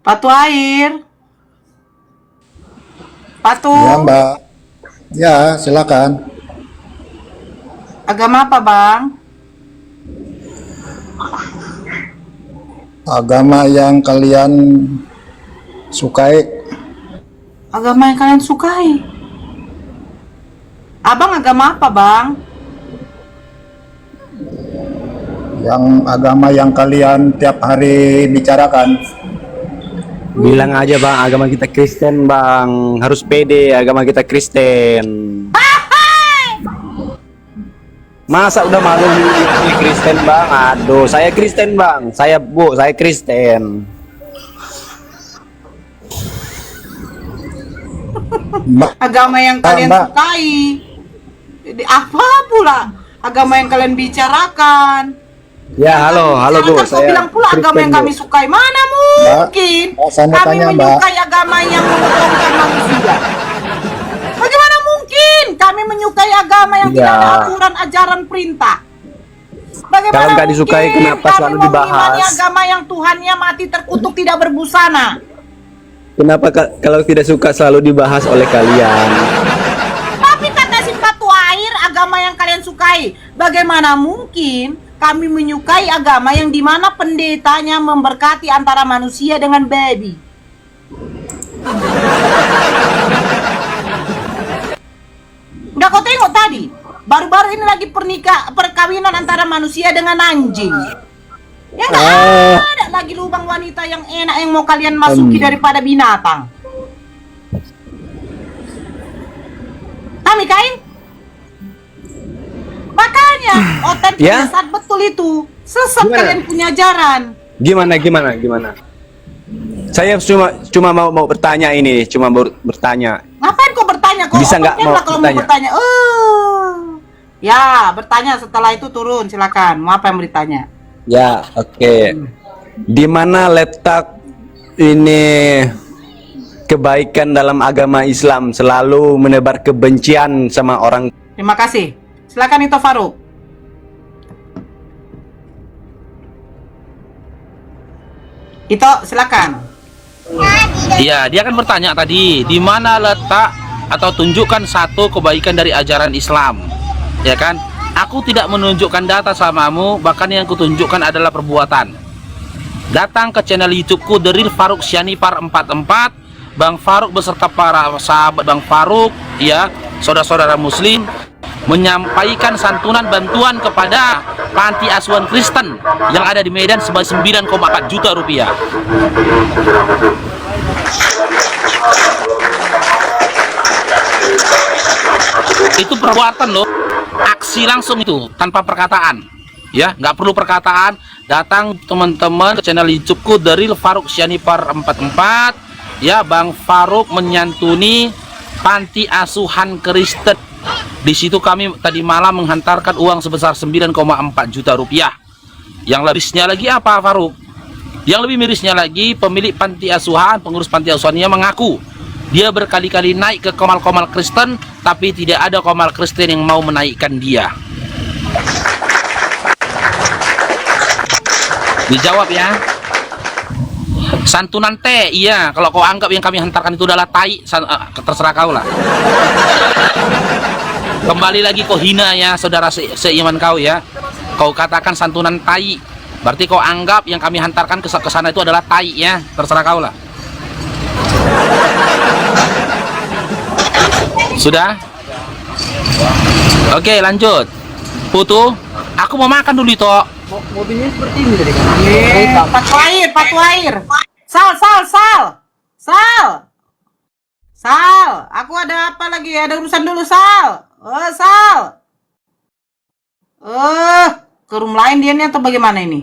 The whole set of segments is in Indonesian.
Patu air. Patu. Ya, Mbak. Ya, silakan. Agama apa, Bang? Agama yang kalian sukai, Agama yang kalian sukai. Abang agama apa, Bang? yang agama yang kalian tiap hari bicarakan. Bilang aja bang, agama kita Kristen bang. Harus pede, agama kita Kristen. Masa udah malu milih Kristen bang? Aduh, saya Kristen bang. Saya Kristen. Mbak, Agama yang kalian Mbak. sukai. Apa pula agama yang kalian bicarakan? Ya, halo Bu. Kau Saya bilang pula agama Kristen, yang Bu. kami sukai. Mana mungkin saya mau kami tanya, Mbak. menyukai agama yang menguntungkan manusia? Bagaimana mungkin kami menyukai agama yang tidak ada Ya. aturan, ajaran, perintah? Bagaimana Kalau nggak disukai, mungkin kenapa kami selalu mengimani dibahas? agama yang Tuhannya mati terkutuk tidak berbusana? Kenapa kalau tidak suka selalu dibahas oleh kalian? Tapi kata si Patu Air, agama yang kalian sukai. Bagaimana mungkin kami menyukai agama yang dimana pendetanya memberkati antara manusia dengan babi? Udah kau tengok tadi? Baru-baru ini lagi perkawinan antara manusia dengan anjing. Ya nggak ada lagi lubang wanita yang enak yang mau kalian masuki daripada binatang. Kami kain? Makanya otentiknya Ya? saat betul itu. Sesat Gimana? kalian punya ajaran. Gimana? Saya cuma mau bertanya ini, bertanya. Ngapain kau bertanya? Kau Bisa nggak otentik mau lah kalau mau bertanya? bertanya. Ya, bertanya setelah itu turun, silakan. Mau apa yang bertanya? Ya, oke. Di mana letak ini kebaikan dalam agama Islam selalu menebar kebencian sama orang? Terima kasih. Silakan Ito Faruk. Ito, silakan. Iya, dia kan bertanya tadi, di mana letak atau tunjukkan satu kebaikan dari ajaran Islam, ya kan? Aku tidak menunjukkan data samamu, bahkan yang kutunjukkan adalah perbuatan. Datang ke channel YouTubeku The Real Faruk Syanipar 44, Bang Faruk beserta para sahabat Bang Faruk, ya, saudara-saudara Muslim, menyampaikan santunan bantuan kepada panti asuhan Kristen yang ada di Medan sebanyak 9,4 juta rupiah. Itu perbuatan loh, aksi langsung itu tanpa perkataan, ya, nggak perlu perkataan. Datang teman-teman ke channel YouTubeku The Real Faruk Syanipar 44, ya, Bang Faruk menyantuni panti asuhan Kristen. Di situ kami tadi malam menghantarkan uang sebesar 9,4 juta rupiah. Yang mirisnya lagi apa, Faruk? Yang lebih mirisnya lagi, pemilik panti asuhan, pengurus panti asuhannya mengaku dia berkali-kali naik ke komal-komal Kristen, tapi tidak ada komal Kristen yang mau menaikkan dia. Dijawab ya. Santunan teh, iya. Kalau kau anggap yang kami hantarkan itu adalah tai, terserah kau lah. Kembali lagi kau hina ya, saudara seiman kau ya. Kau katakan santunan tai, berarti kau anggap yang kami hantarkan ke sana itu adalah tai ya. Terserah kau lah. Sudah? Oke, lanjut. Putu, aku mau makan dulu itu. Mobilnya seperti ini tadi kan? Patu air. Sal, aku ada apa lagi? Ada urusan dulu, Sal. Sal. Ke room lain dia nih atau bagaimana ini?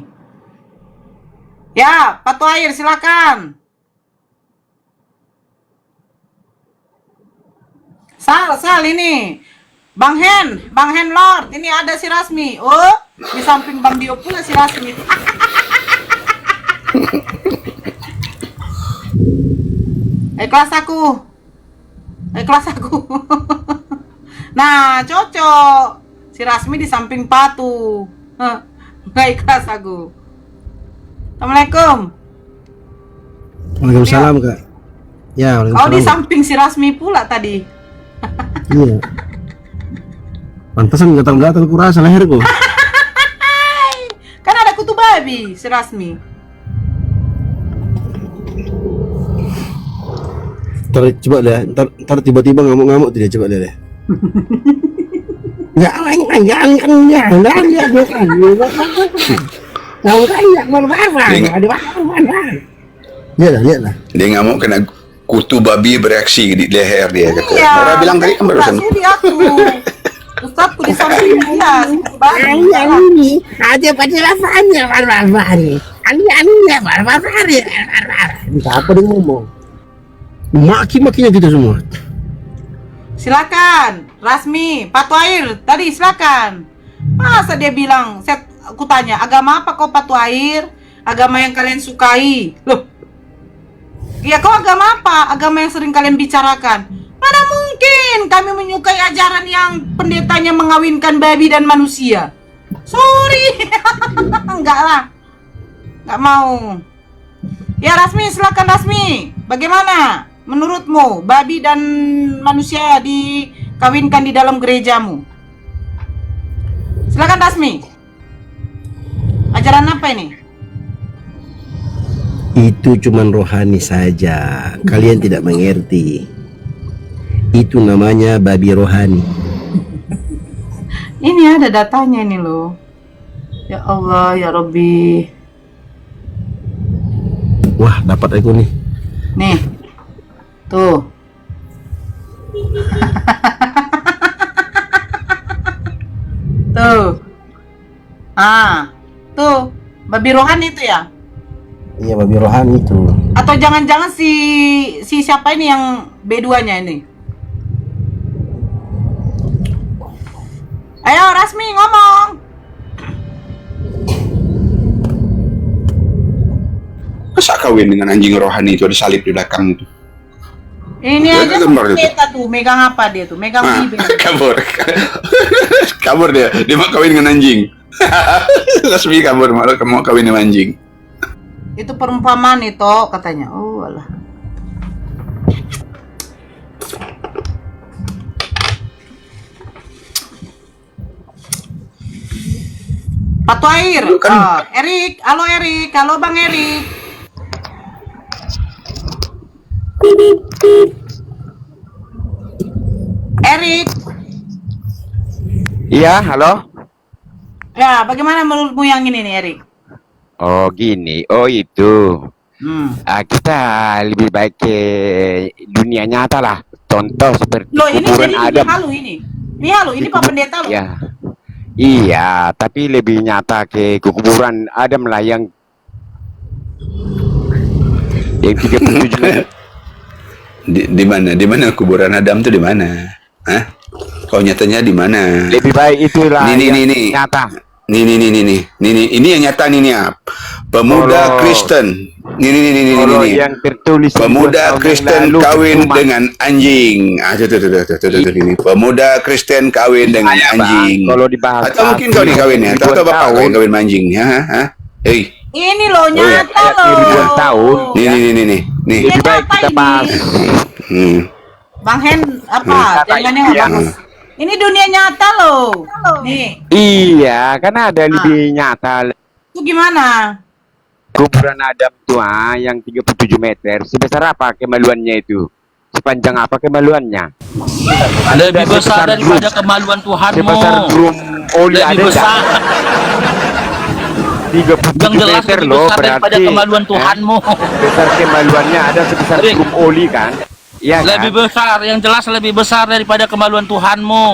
Ya, Patu air, silakan. Sal ini. Bang Hen Lord, ini ada si Rasmi. Oh, di samping Bang Dio pula si Rasmi. Ikhlas aku. Nah, cocok. Si Rasmi di samping Patu. Nggak ikhlas aku. Assalamualaikum. Waalaikumsalam Kak. Ya, Kau di waalaikumsalam. Kak. samping si Rasmi pula tadi. Iya. Pantasan gatal-gatal ku rasa leherku. Kan ada kutu babi si Rasmi. Ntar coba deh, ntar tiba-tiba ngamuk-ngamuk tidak coba deh. Jangan lihatlah. Dia ngamuk kena kutu babi bereaksi di leher dia kata. Iya. Orang bilang tadi kan barusan. Nggak sudi aku. Ustazku di samping dia. Babi. ini ada pada rasanya barbar-bari. Aneh-aneh barbar-bari. Entah apa dia ngomong. Maki-makinya kita semua. Silakan, Rasmi, Patu Air, tadi silakan. Masa dia bilang, aku tanya, agama apa kau Patu Air? Agama yang kalian sukai. Loh, ya kau agama apa? Agama yang sering kalian bicarakan. Mana mungkin kami menyukai ajaran yang pendetanya mengawinkan babi dan manusia. Sorry, enggak lah, enggak mau. Ya Rasmi, silakan Rasmi, bagaimana? Menurutmu, babi dan manusia dikawinkan di dalam gerejamu? Silakan Rasmi. Ajaran apa ini? Itu cuman rohani saja. Kalian tidak mengerti. Itu namanya babi rohani. Ini ada datanya ini loh. Ya Allah, ya Rabbi. Wah, dapat aku nih. Nih. Tuh. Tuh. Tuh. Babi rohani itu ya? Iya, babi rohani itu. Atau jangan-jangan si siapa ini yang B2-nya ini? Ayo Rasmi ngomong. Masa kawin dengan anjing rohani itu ada salib di belakang itu. Ini Ya, aja gambar itu. pendeta tuh, megang apa dia tuh? Megang bibir. kabur. Kabur dia mau kawin dengan anjing. Resmi kabur mau kawin dengan anjing. Itu perumpamaan itu katanya. Oh alah. Patu Air. Erik, halo Erik, halo Bang Erik. Erik, Iya, halo. ya bagaimana menurutmu yang ini nih Erik? Oh gini, oh itu. Kita lebih baik ke dunia nyata lah. Contoh seperti Loh ini kuburan jadi Adam. Ini halu, ini Pak Pendeta loh. Ya. Iya, tapi lebih nyata ke kuburan Adam lah yang 37 meter. Di mana? Di mana kuburan Adam tuh di mana? Hah? Kau nyatanya di mana? Lebih baik itulah Nih. nyata. Nih. Ini yang nyata nih ya. Pemuda Kalau- Kristen. Nih. Kalau yang tertulis Pemuda 2 tahun yang Kristen lalu kawin percuma. dengan anjing. Tuh ini. Pemuda Kristen kawin dengan Iya, Bang. anjing. Kalau dibahas Atau mungkin kau nih kawin ya? Atau bapak kau yang kawin sama anjing? Hah? Hei. Ini loh nyata ya, loh. ribuan tahun. Nih. Lebih baik Apa kita ini? bahas. Bang Hen apa? Nyata Jangan ini, yang ya. bahas. Ini dunia nyata loh. Nih, Iya, karena ada lebih nyata. itu gimana? Kuburan Adam tua yang 37 meter. Sebesar apa kemaluannya itu? Sepanjang apa kemaluannya? Lebih besar sebesar daripada drum. kemaluan Tuhanmu. Sebesar drum oli Lebih ada besar. nggak? 37 Yang jelas meter lebih loh, besar daripada berarti kemaluan Tuhanmu. besar kemaluannya ada sebesar Rick. drum oli kan? Iya kan? Lebih besar, yang jelas lebih besar daripada kemaluan Tuhanmu.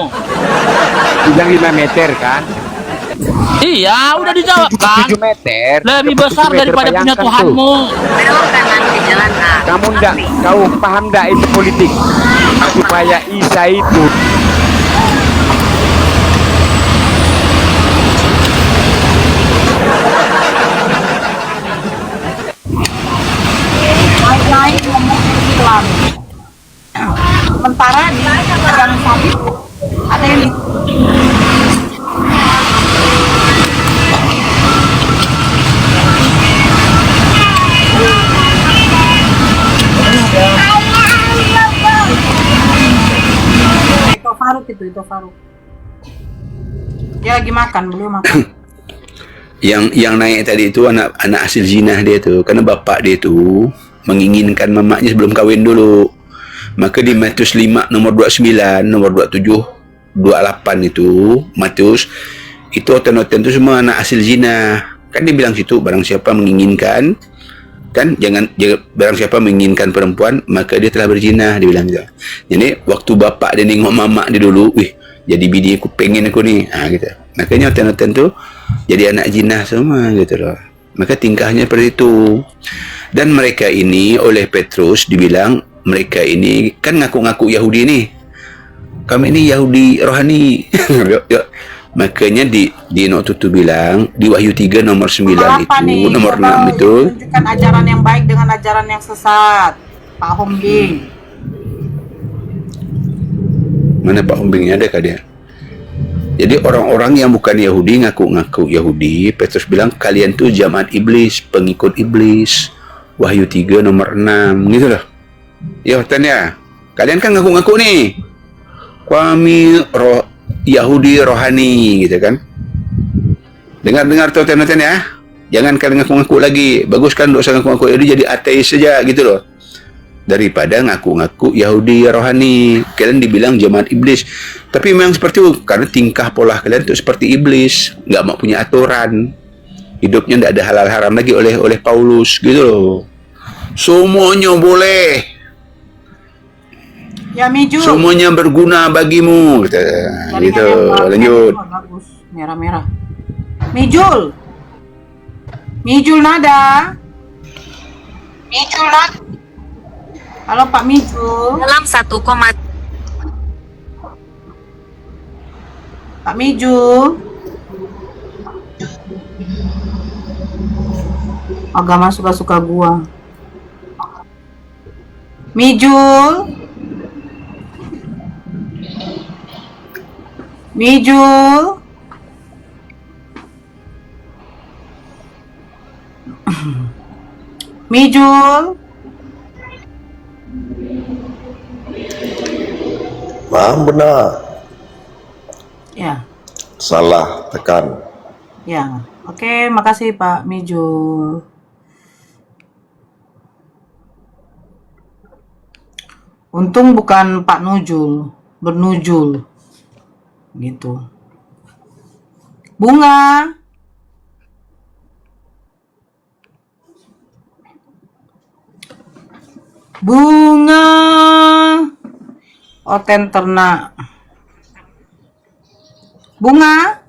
Bilang 5 meter kan? Iya, udah dijawab kan. 7 meter. Lebih 37 besar meter, daripada punya bayangkan tuh. Tuhanmu. Belok kanan ke jalan A. Kamu kau paham enggak itu politik? Supaya Isa itu Naik ngomong Islam. Sementara di yang satu ada yang Faruk itu Faruk. Dia lagi makan, belum makan. Yang naik tadi itu anak hasil zina dia tu, karena bapak dia tu menginginkan mamaknya sebelum kahwin dulu. Maka di Matius 5 nomor 29, nomor 27, 28 itu Matius itu oten-oten tu semua anak hasil zina. Kan dia bilang situ, barang siapa menginginkan, kan barang siapa menginginkan perempuan maka dia telah berzina, dia bilang gitu. Jadi waktu bapak dia nengok mamak dia dulu, wih, jadi bini aku, pengen aku ni, gitu. Makanya oten-oten tu jadi anak zina semua gitu loh. Maka tingkahnya seperti itu. Dan mereka ini oleh Petrus dibilang, mereka ini kan ngaku-ngaku Yahudi ni, kami ini Yahudi rohani. Makanya di notu tu bilang di Wahyu 3 nomor 9 itu nih? Nomor 6 itu menunjukkan ajaran yang baik dengan ajaran yang sesat. Pak Hombing. Mana Pak Hombingnya, ada kah dia? Jadi orang-orang yang bukan Yahudi ngaku-ngaku Yahudi, Petrus bilang kalian tuh jamaat iblis, pengikut iblis. Wahyu 3 nomor 6 gitu loh. Ya tanya, kalian kan ngaku-ngaku nih, kami Yahudi rohani gitu kan. Dengar-dengar tuh teman-teman ya. Jangan kalian ngaku-ngaku lagi. Bagus kan dosa ngaku-ngaku Yahudi jadi ateis saja gitu loh. Daripada ngaku-ngaku Yahudi rohani. Kalian dibilang jemaat iblis. Tapi memang seperti itu. Karena tingkah pola kalian itu seperti iblis. Nggak mau punya aturan. Hidupnya nggak ada halal haram lagi oleh Paulus gitu loh. Semuanya boleh. Ya Miju. Semuanya berguna bagimu gitu. Gitu. Lanjut. Bagus. Merah-merah. Mijul. Mijul nada. Mijul nada. Halo Pak Mijul. Dalam 1, Pak Mijul. Agama suka-suka gua. Mijul. Mijul. Mijul. Paham benar. Ya. Salah tekan. Ya. Oke, makasih Pak Mijul. Untung bukan Pak Nujul, bernujul. Gitu. Bunga. Bunga. Oten ternak. Bunga.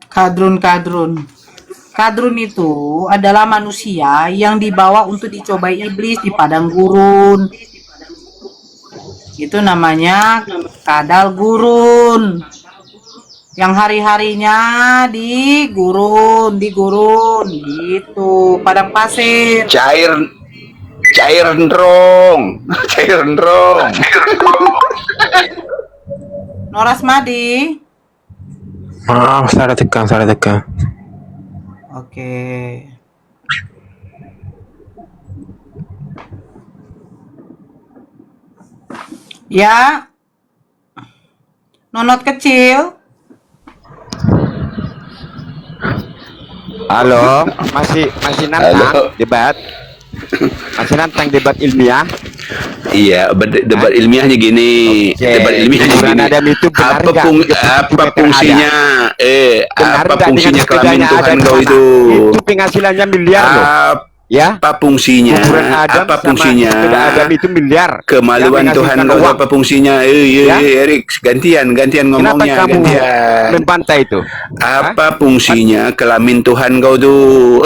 Kadrun. Kadrun itu adalah manusia yang dibawa untuk dicobai iblis di padang gurun. Itu namanya kadal gurun. Yang hari-harinya di gurun gitu, padang pasir. Cair ndrong. Noras Madi. Maaf, salah tekan. Oke. Ya. Nonot kecil. Halo, masih nantang Halo. debat? Masih nantang debat ilmiah? Iya, debat ilmiahnya gini. Oke. Debat ilmiahnya Hiburan gini. Adam itu benar Apa nggak? apa fungsinya? Benar Apa nggak fungsinya dengan kelamin kerjanya Tuhan Adam kau sana? itu? Itu penghasilannya miliar loh. Ya, Apa fungsinya? kuburan Adam Apa sama fungsinya? sepeda Adam itu miliar. Kemaluan Yang Tuhan menghasilkan kau uang. apa fungsinya? Ya? Erik, gantian Kenapa ngomongnya. kamu Gantian. membantah itu? Apa fungsinya kelamin Tuhan kau tuh?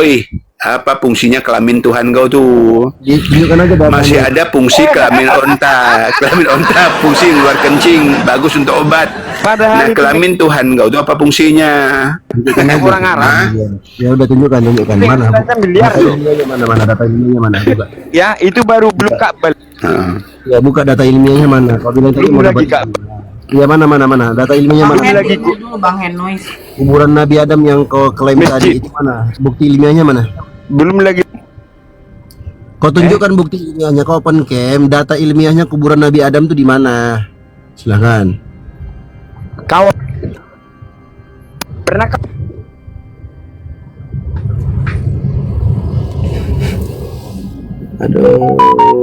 Apa fungsinya kelamin Tuhan kau tuh? Tunjukkan aja datanya. Masih ada fungsi kelamin onta. Kelamin onta fungsi keluar kencing, bagus untuk obat. Padahal Nah, itu kelamin Tuhan kau tuh apa fungsinya? orang Arab. Ya udah tunjukkan mana. Penghasilannya miliar Data loh. ilmiahnya mana data ilmiahnya mana coba. Ya, itu baru belum kabel. Nah, Ya buka data ilmiahnya mana. Kau bilang tadi Belum mau lagi dapat. kabel. Ya mana data ilmiahnya Bang mana. Hen lagi dulu Bang Hen Noise. Kuburan Nabi Adam yang kau klaim Masjid. tadi itu mana? Bukti ilmiahnya mana? belum lagi. Kau tunjukkan bukti ilmiahnya, kau open cam, data ilmiahnya kuburan Nabi Adam tuh di mana? Silakan. Kau pernah Aduh,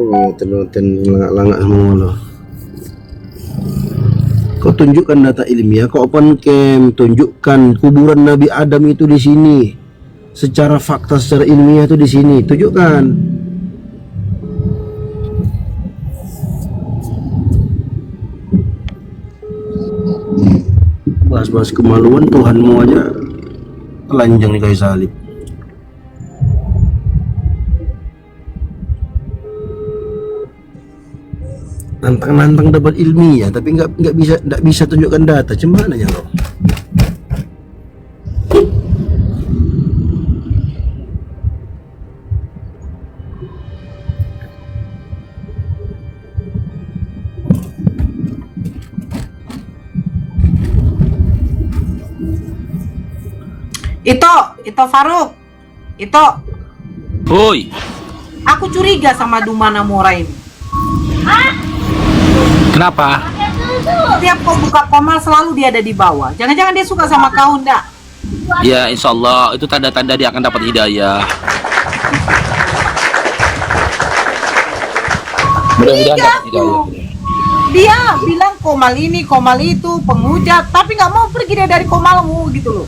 ngoten-ngoten langak-langak semua loh. Kau tunjukkan data ilmiah, kau open cam, tunjukkan kuburan Nabi Adam itu di sini. Secara fakta, secara ilmiah itu di sini, tunjukkan. Bahas-bahas kemaluan Tuhanmu aja telanjang di kayu salib. Nantang-nantang dapat ilmiah tapi nggak bisa tunjukkan data, cemana ya lo? Itu Faruk, itu Hoi, aku curiga sama Dumana Mora ini. kenapa? Tiap kau buka komal selalu dia ada di bawah. Jangan-jangan dia suka sama kau ndak? Ya insya Allah itu tanda-tanda dia akan dapat hidayah. Mudah-mudahan dapat hidayah. Dia bilang komal ini, komal itu, penghujat, tapi nggak mau pergi dia dari komalmu gitu loh.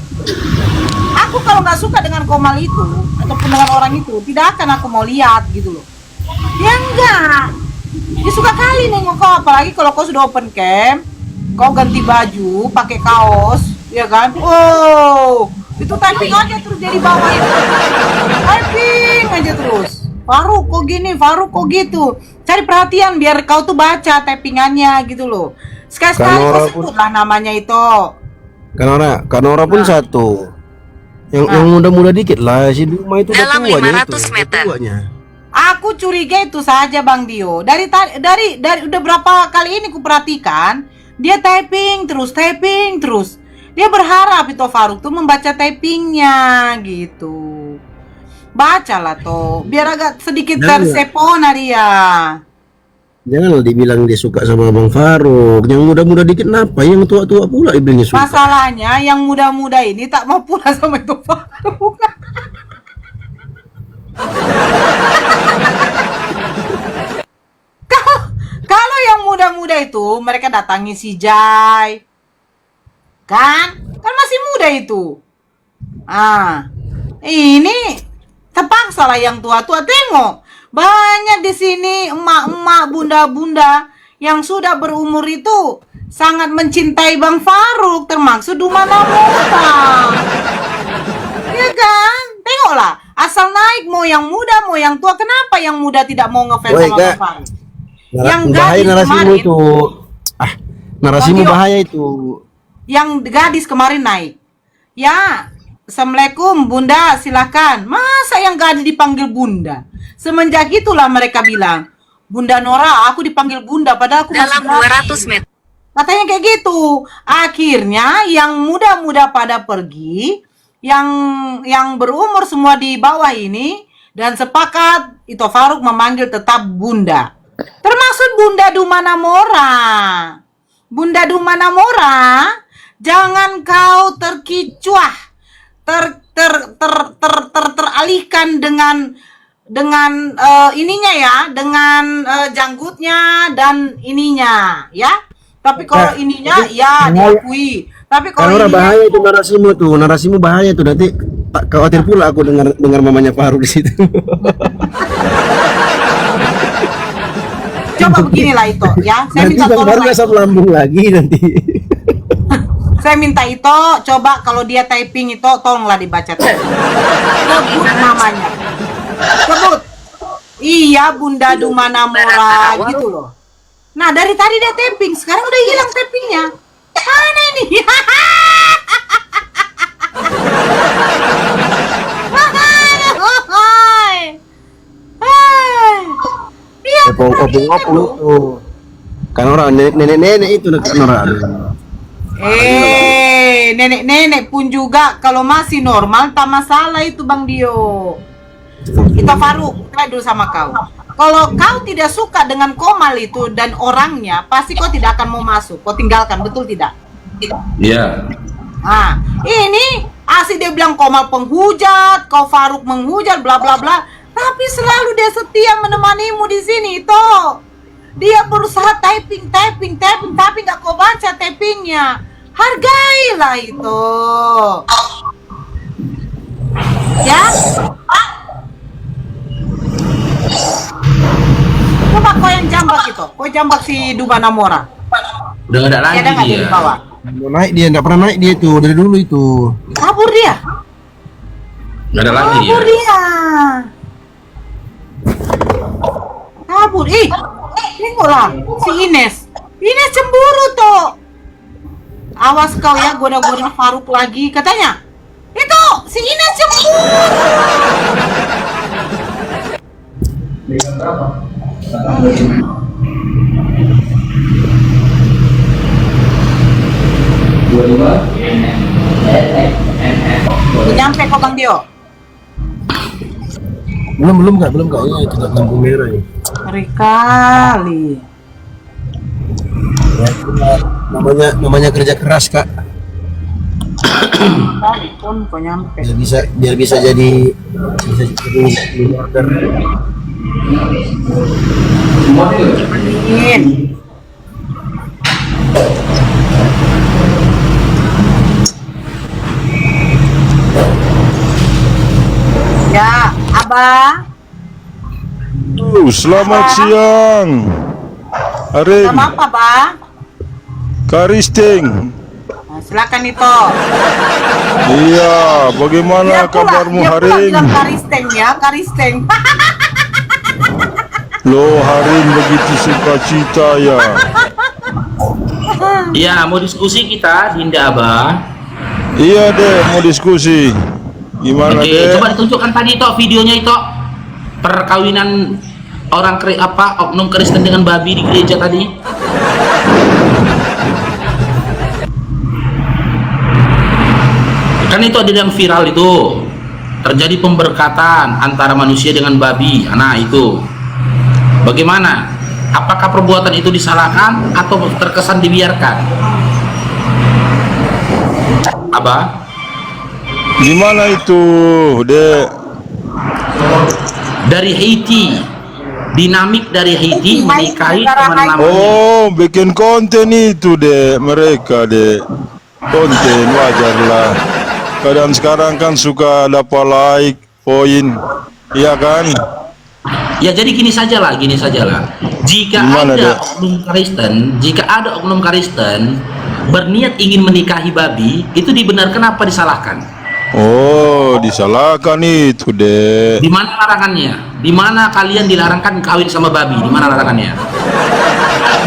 Aku kalau nggak suka dengan komal itu ataupun dengan orang itu, tidak akan aku mau lihat gitu loh. Ya enggak. Dia suka kali nengok kau, apalagi kalau kau sudah open cam, kau ganti baju, pakai kaos, ya kan? Oh, itu typing aja terus dari bawah itu. Typing aja terus. Faruk kok gini, Faruk kok gitu. Cari perhatian biar kau tuh baca typingannya gitu loh. Sekali-sekali kau sebutlah namanya itu. Kanora pun satu. Yang muda-muda dikit lah, si Duma itu udah Dalam tuanya 500 itu. meter. Tuanya. Aku curiga itu saja Bang Dio. Dari udah berapa kali ini ku perhatikan, dia typing terus. Dia berharap itu Faruk tuh membaca typingnya gitu. Bacalah toh, biar agak sedikit tersepona dia. Jangan dibilang dia suka sama Bang Faruk. Yang muda-muda dikit kenapa? Yang tua-tua pula dibilangnya suka. Masalahnya yang muda-muda ini tak mau pula sama itu Faruk. Kalau yang muda-muda itu mereka datangi si Jai, kan masih muda itu. Ini terpaksa lah yang tua-tua. Tengok, banyak di sini emak-emak, bunda-bunda yang sudah berumur itu sangat mencintai Bang Faruk, termasuk Dumana Mora. Ya kan? Tengoklah, asal naik mau yang muda mau yang tua, kenapa yang muda tidak mau ngefans sama Bang Faruk? Yang bahaya gadis narasimu kemarin itu. Narasimu bahaya itu. Yang gadis kemarin naik. Ya, Assalamualaikum Bunda, silakan. Masa yang gadis dipanggil Bunda? Semenjak itulah mereka bilang, Bunda Nora, aku dipanggil Bunda padahal aku Dalam masih 200 meter. Katanya kayak gitu. Akhirnya yang muda-muda pada pergi, yang berumur semua di bawah ini, dan sepakat itu Faruk memanggil tetap Bunda. Termasuk Bunda Dumana Mora. Bunda Dumana Mora, jangan kau terkicuah, teralihkan dengan ininya ya, dengan janggutnya dan ininya ya. Tapi kalau ininya ya diakui. Tapi kalau Kanora ininya bahaya itu narasimu bahaya tuh, nanti tak khawatir pula aku dengar mamanya Faruk di situ. coba beginilah itu ya. Saya Nanti minta Bang tolong. Faruk asam lambung lagi nanti. Saya minta itu, coba kalau dia typing itu tolonglah dibaca. Sebut namanya. Sebut. Iya, Bunda Dumana Mora gitu loh. Nah, dari tadi dia typing, sekarang udah hilang typingnya. Mana ini? Opung itu. Kanora nenek itu Kanora. Nenek-nenek pun juga kalau masih normal tak masalah itu Bang Dio. Kita Faruk, tanya dulu sama kau. Kalau kau tidak suka dengan Komal itu dan orangnya, pasti kau tidak akan mau masuk. Kau tinggalkan, betul tidak? Iya. Nah, ini asli dia bilang Komal penghujat, kau Faruk menghujat, bla bla bla. Tapi selalu dia setia menemanimu di sini, toh. Dia berusaha typing, tapi nggak kau baca typingnya. Hargailah itu. Ya? Coba kau yang jambak itu, kau jambak si Duba Namora. Udah nggak ada lagi Ada nggak dia. di bawah? Mau naik dia, nggak pernah naik dia tuh dari dulu itu. Kabur dia. Nggak ada lagi dia. Kabur dia. Kabur. Tengoklah si Ines. Ines cemburu tuh. Awas kau ya, goda-goda Faruk lagi katanya. Itu si Ines cemburu. Udah nyampe kok Bang Dio? Belum kak, ya itu tak lampu merah ya. Ngeri kali. Ya, namanya kerja keras kak. Kali pun kok nyampe. Biar bisa jadi miliarder. Amin. Ya, Abah. Selamat siang. Harim, Sama apa, Bang? Karisting. Nah, silakan itu. Iya, bagaimana kabarmu dia pula Harim? bilang Karisteng ya, Karisteng. Loh Harim begitu sukacita ya. Iya, mau diskusi kita, Dinda Abah. Iya deh, mau diskusi. Gimana Oke, deh? coba ditunjukkan tadi itu videonya itu perkawinan orang oknum Kristen dengan babi di gereja tadi. Kan itu ada yang viral itu, terjadi pemberkatan antara manusia dengan babi. Nah itu bagaimana? Apakah perbuatan itu disalahkan atau terkesan dibiarkan? Abah? Gimana itu, Dek? Dari Haiti, dinamik dari Haiti menikahi teman lamanya. Oh, bikin konten itu deh mereka deh. Konten wajarlah. Kadang sekarang kan suka dapat like, poin, iya kan? Ya jadi gini sajalah. Jika Gimana, ada Dek? oknum Kristen berniat ingin menikahi babi, itu dibenarkan apa disalahkan? Oh, disalahkan itu deh. Di mana larangannya? Di mana kalian dilarangkan kawin sama babi? Di mana larangannya?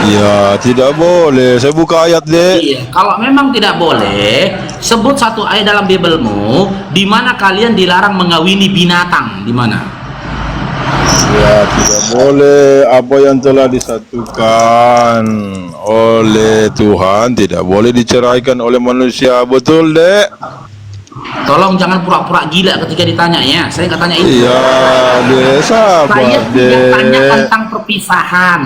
Ya, tidak boleh. Saya buka ayat deh. Iya, kalau memang tidak boleh, sebut satu ayat dalam Biblemu di mana kalian dilarang mengawini binatang. Di mana? Ya, tidak boleh. Apa yang telah disatukan oleh Tuhan tidak boleh diceraikan oleh manusia. Betul deh. Tolong jangan pura-pura gila ketika ditanya ya. Saya nggak tanya itu. Iya deh, sabar Saya tidak tanya deh. tentang perpisahan.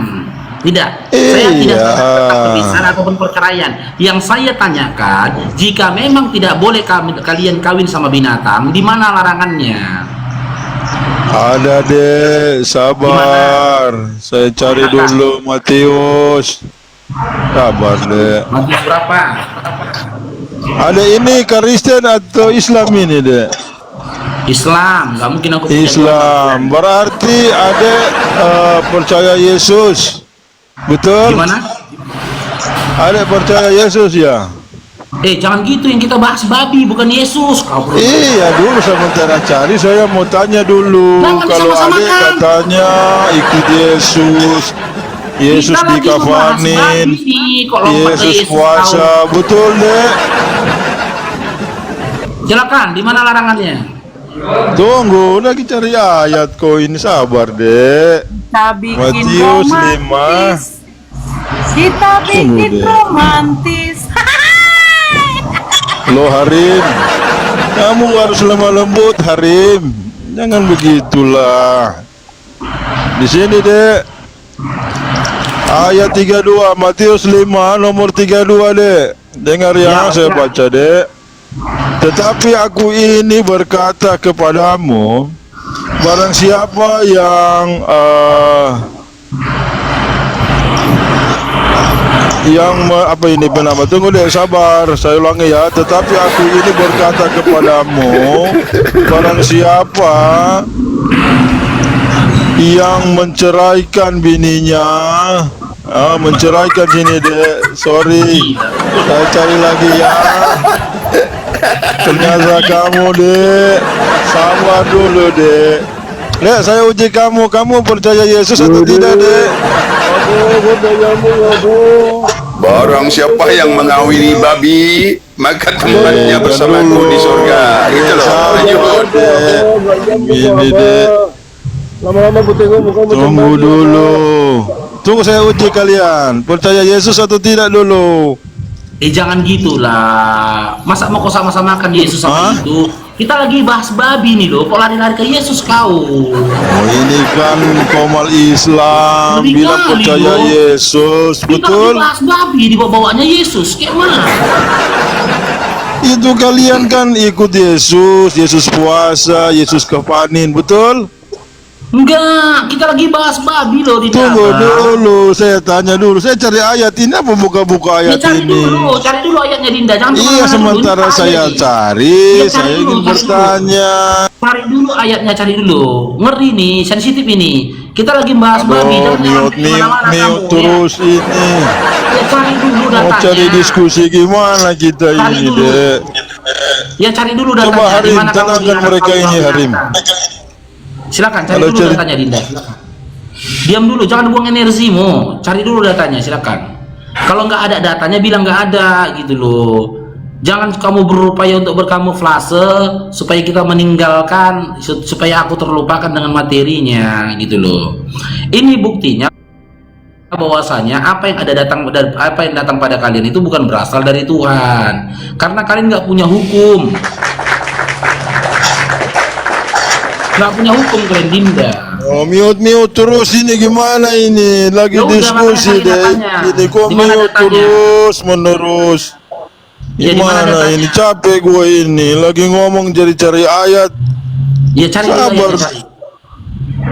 Tidak. Saya tidak Iya. tanya tentang perpisahan ataupun perceraian. Yang saya tanyakan, jika memang tidak boleh kalian kawin sama binatang, di mana larangannya? Ada deh, sabar. Saya cari dulu Matius. Sabar deh. Matius berapa? Ada ini Kristen atau Islam ini deh? Islam. Nggak mungkin aku punya Islam. Berarti ada percaya Yesus. Betul? Gimana? Ada percaya Yesus ya? Jangan gitu, yang kita bahas babi bukan Yesus. Kau bro. Iya dulu sementara cari saya mau tanya dulu. Jangan Kalau sama-sama ada kan. katanya ikut Yesus. Yesus Kita lagi membahas dikafanin. babi, kok lompat ke Yesus Yesus puasa. Betul deh. Silakan, di mana larangannya? Tunggu lagi cari ayat kau ini, sabar deh. Kita bikin Matius 5. romantis. Kita bikin Tunggu deh. romantis. Lo Harim, kamu harus lemah lembut Harim. Jangan begitulah. Di sini, Dek. Ayat 32 Matius 5 nomor 32, Dek. Dengar yang saya baca, Dek. Tetapi aku ini berkata kepadamu, barang siapa yang apa ini penama? Tunggu deh, sabar, saya ulangi ya. Tetapi aku ini berkata kepadamu, barang siapa yang menceraikan bininya, menceraikan sini deh, sorry, saya cari lagi ya. Ternyata kamu dek, sabar dulu dek. Dek, saya uji kamu percaya Yesus atau tidak dek? Aduh, percayamu aduh. Barang siapa yang mengawini babi, maka tempatnya bersamaku di surga. Gitu loh. Lanjut. Ini dek. Lama-lama gue tengok muka macam Tunggu dulu. Tunggu saya uji kalian. Percaya Yesus atau tidak dulu? Jangan gitulah. Masa mau kau sama-samakan Yesus sama itu? Kita lagi bahas babi nih loh. Kok lari-lari ke Yesus kau? Oh, ini kan komal Islam Ngeri bilang kali, percaya loh. Yesus, Kita betul? lagi bahas babi di bawahnya Yesus. Kayak mana? Itu kalian kan ikut Yesus, Yesus puasa, Yesus kepanin, betul? Enggak, kita lagi bahas babi loh di Tunggu dalam. dulu, saya tanya dulu. Saya cari ayat ini, apa buka-buka Ya, ayat cari ini? dulu ayatnya Dinda. Jangan Iya, kemana-mana sementara dulu. saya Ini cari, Ya, cari saya dulu, ingin cari dulu. bertanya. Cari dulu ayatnya, cari dulu. Ngeri nih, sensitif ini. Kita lagi bahas babi. Aduh, Jangan kemana-mana mute kamu, terus ini. Ya, cari dulu Mau datanya. cari diskusi gimana kita Cari ini, dulu. Dek? Ya, cari dulu datanya. Coba Harim, Di mana kamu tenangkan bilang mereka kamu ini, bilang Harim. data. Silakan, cari Kalau dulu cari- datanya Dinda. Silakan. Diam dulu, jangan buang energimu. Cari dulu datanya, silakan. Kalau nggak ada datanya, bilang nggak ada gitu loh. Jangan kamu berupaya untuk berkamuflase supaya kita meninggalkan, supaya aku terlupakan dengan materinya gitu loh. Ini buktinya bahwasanya apa yang datang pada kalian itu bukan berasal dari Tuhan, karena kalian nggak punya hukum. Nggak punya hukum kalian, Dinda. Oh, mute terus ini gimana ini? Lagi Ya udah, diskusi, makanya cari Dek. datanya. Ini kok Di mana mute datanya? terus menerus. Ya, di mana Gimana datanya? ini? Capek gue ini. Lagi ngomong cari ayat. Ya, cari dulu Sabar. ayatnya,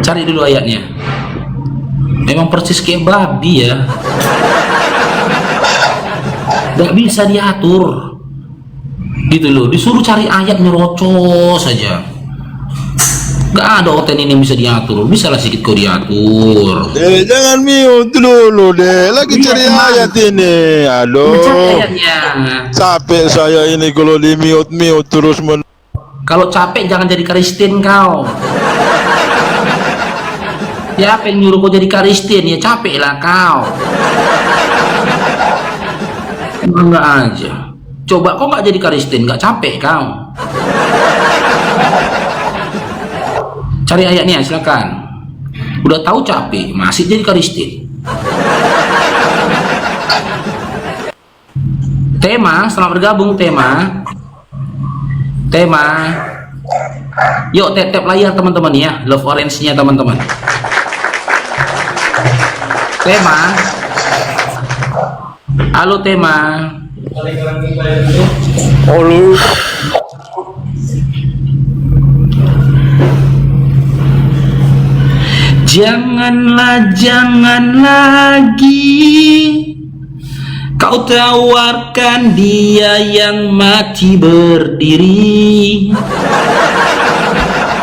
cari dulu ayatnya. Memang persis kayak babi ya. Gak bisa diatur gitu loh. Disuruh cari ayat nyerocos saja. Gak ada hotel ini yang bisa diatur. Bisa lah sedikit kau diatur. Jangan mute dulu, Dek. Lagi Iya, cari emang. ayat ini. Cari Aduh. ayatnya. Capek saya ini kalau di mute terus Kalau capek jangan jadi Kristen kau. Siapa yang nyuruh kau jadi Kristen? Ya capek lah kau. Enggak aja. Coba kau nggak jadi Kristen, nggak capek kau. Cari ayatnya, silakan. Udah tahu capek, masih jadi Kristen. Tema, selamat bergabung tema. Yuk tap layar teman-teman ya, love orange-nya teman-teman. Tema. Halo tema. Halo. Jangan lagi kau tawarkan dia yang mati berdiri,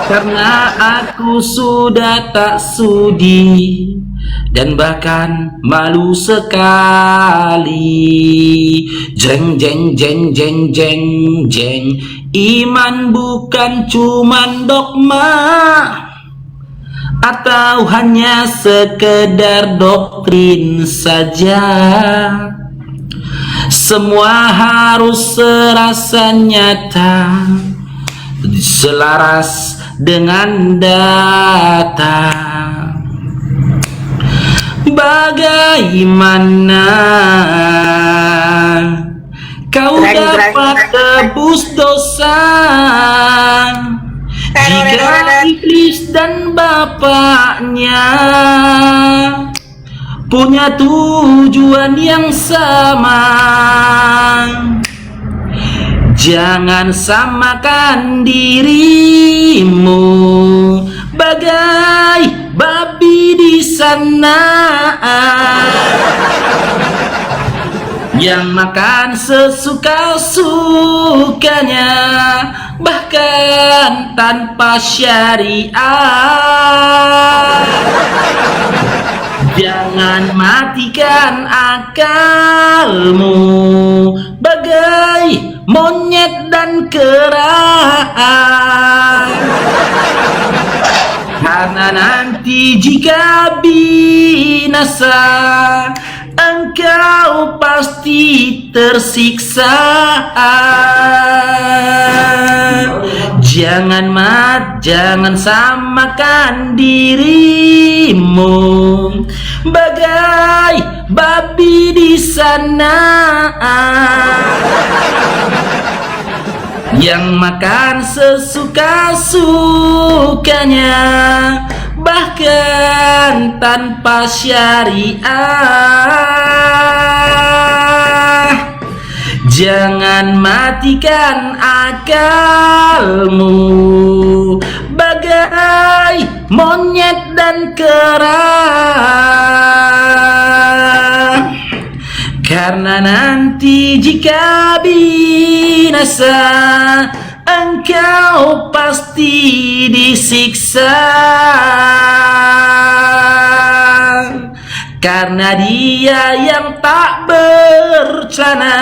karena aku sudah tak sudi dan bahkan malu sekali. Jeng jeng jeng jeng jeng jeng, iman bukan cuman dogma atau hanya sekedar doktrin saja. Semua harus serasa nyata, selaras dengan data. Bagaimana kau dapat tebus dosa jika iblis dan bapaknya punya tujuan yang sama. Jangan samakan dirimu bagai babi di sana yang makan sesuka-sukanya, bahkan tanpa syariat. Jangan matikan akalmu bagai monyet dan kera, karena nanti jika binasa engkau pasti tersiksa. Jangan samakan dirimu bagai babi di sana yang makan sesuka-sukanya, bahkan tanpa syariah. Jangan matikan akalmu bagai monyet dan kera, karena nanti jika binasa engkau pasti disiksa, karena dia yang tak bercelana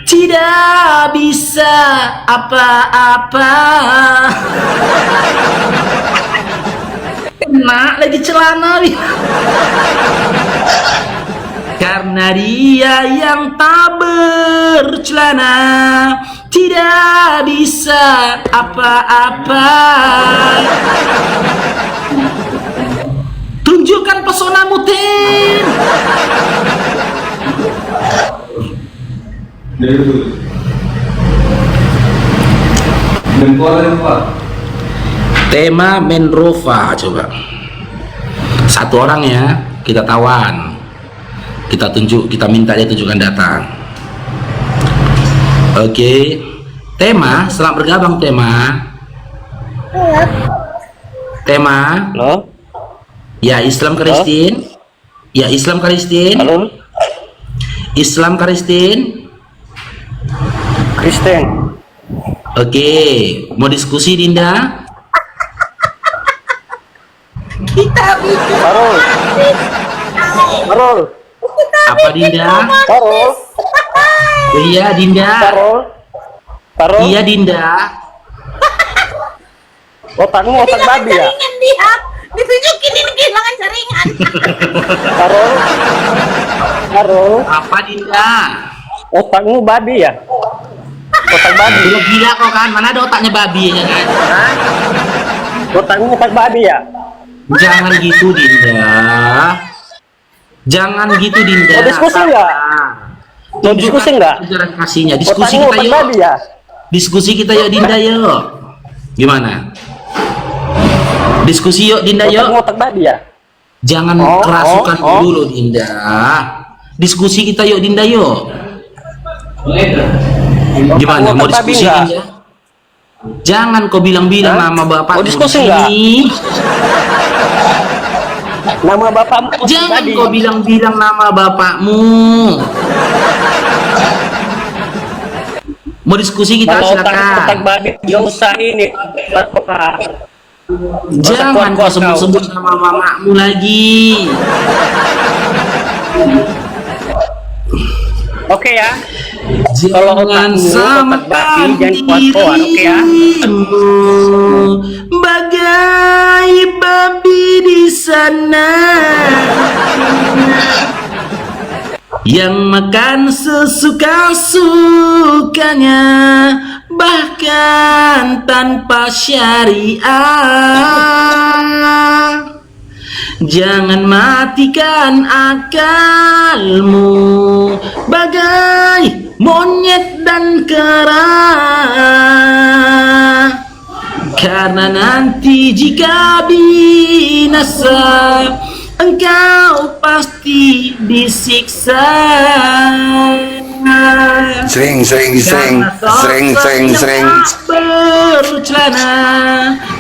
tidak bisa apa-apa. Enak lagi celana. Karena dia yang tak bercelana tidak bisa apa-apa. Tunjukkan pesonamu, Tin. Tema Menrova, coba. Satu orang ya, kita tawan. Kita minta dia tunjukkan data. Oke. Tema, selamat bergabung tema. Tema. Halo? Ya, Islam Kristen. Ya, Islam Kristen. Halo? Islam Kristen. Kristen. Oke, mau diskusi Dinda? Kita bikin Karol. Karol. Apa Dinda? Karol. Iya Dinda. Karol. Karol. Iya Dinda. Otakmu otak babi ya? Jaringan dia. Ditunjukin ini kehilangan jaringan. Karol. Karol. Apa Dinda? Otakmu babi ya? Otak babi. Lu gila kok kan? Mana ada otaknya babi ya kan? Otakmu otak babi ya? Jangan gitu Dinda. Jangan gitu Dinda. Mau diskusi nggak? Mau diskusi nggak? Ajaran kasihnya. Diskusi Otakmu kita otak yuk. babi ya? Diskusi kita yuk Dinda yuk. Gimana? Diskusi yuk Dinda yuk. Otakmu otak babi ya? Jangan kerasukan dulu Dinda. Diskusi kita yuk Dinda yuk. Gimana? Mau diskusi Dinda? Jangan kau bilang-bilang nama bapak. Mau diskusi nggak? Nama bapakmu? Jangan kau bilang-bilang nama bapakmu. Mau diskusi kita silakan. Otak babi nggak usah ini. Jangan kau sebut-sebut nama mamamu lagi. Oke ya. Jangan samakan dirimu bagai babi di sana yang makan sesuka-sukanya, bahkan tanpa syariah. Jangan matikan akalmu bagai monyet dan kera, Karena nanti jika binasa, engkau pasti disiksa. Sering Bercelana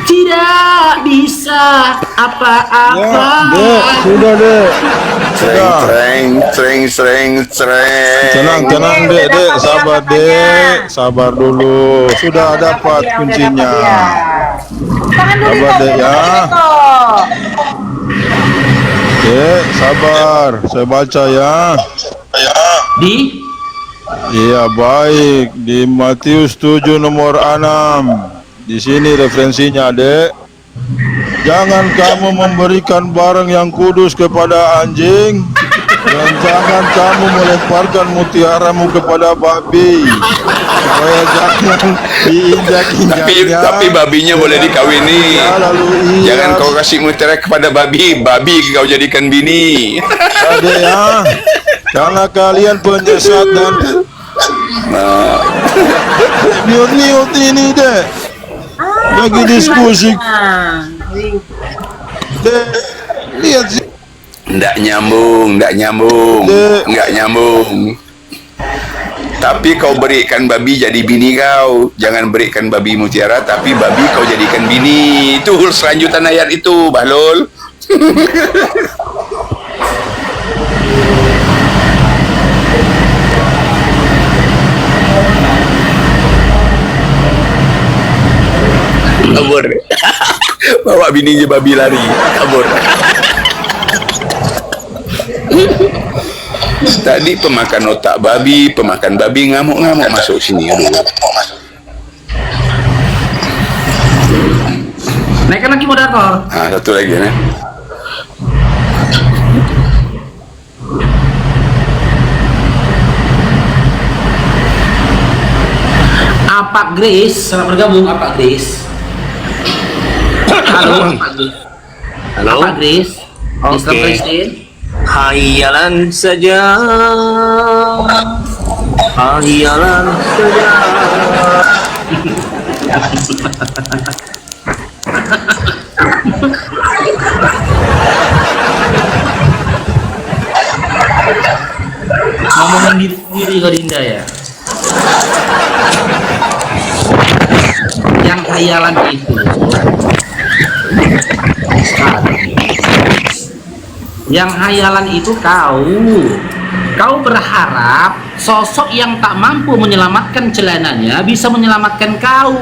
tidak bisa apa-apa. Dek, sudah dek. Tenang dek, sabar dulu. Sudah dapat kuncinya. Tahan dulu Sabar, Dek, ya. Dek, sabar. Saya baca ya. Di Iya baik, di Matius 7 nomor 6. Di sini referensinya, Dek. Jangan kamu memberikan barang yang kudus kepada anjing, dan jangan kamu melemparkan mutiaramu kepada babi, supaya jangan diinjak-injaknya. Tapi babinya boleh dikawini. Ya, lalu iya. Jangan kau kasih mutiara kepada babi kau jadikan bini. Adek ya, karena kalian penyesat dan niut ini dek, lagi diskusi dek, lihat sih. Nggak nyambung. Tapi kau berikan babi jadi bini kau. Jangan berikan babi mutiara, tapi babi kau jadikan bini. Itu selanjutan ayat itu, Bahlul. Kabur. Bawa bininya babi lari. Kabur. Tadi pemakan otak babi, ngamuk-ngamuk masuk sini. Aduh. naikkan lagi moderator. Satu lagi ya. Apa Grace, selamat bergabung. Apa Grace? Halo, Pak Grace. Halo. Apa Grace? Mr. Presiden. Hayalan saja. Hayalan saja. Ngomongin diri sendiri Gorinda ya. Yang hayalan itu kau berharap sosok yang tak mampu menyelamatkan celananya bisa menyelamatkan kau.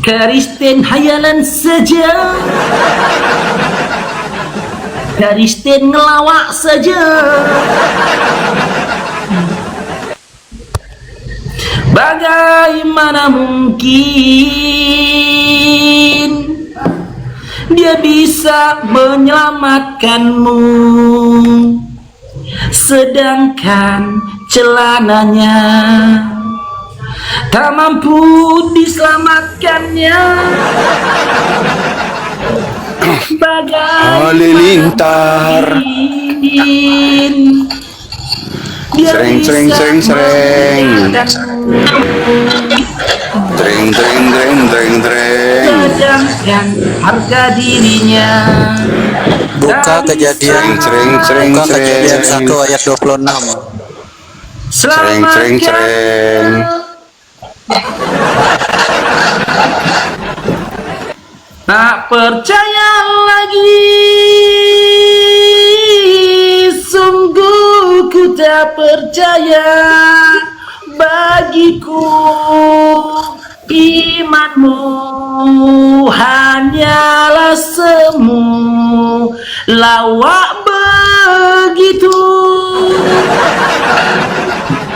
Kristen hayalan saja, Kristen ngelawak saja. Bagaimana mungkin dia bisa menyelamatkanmu, sedangkan celananya tak mampu diselamatkannya. Halilintar. Sering. Sedangkan harga dirinya. Buka kejadian 1 ayat 26. Sering. Tak percaya lagi, sungguh ku tak percaya. Bagiku imanmu hanyalah semu, lawak begitu.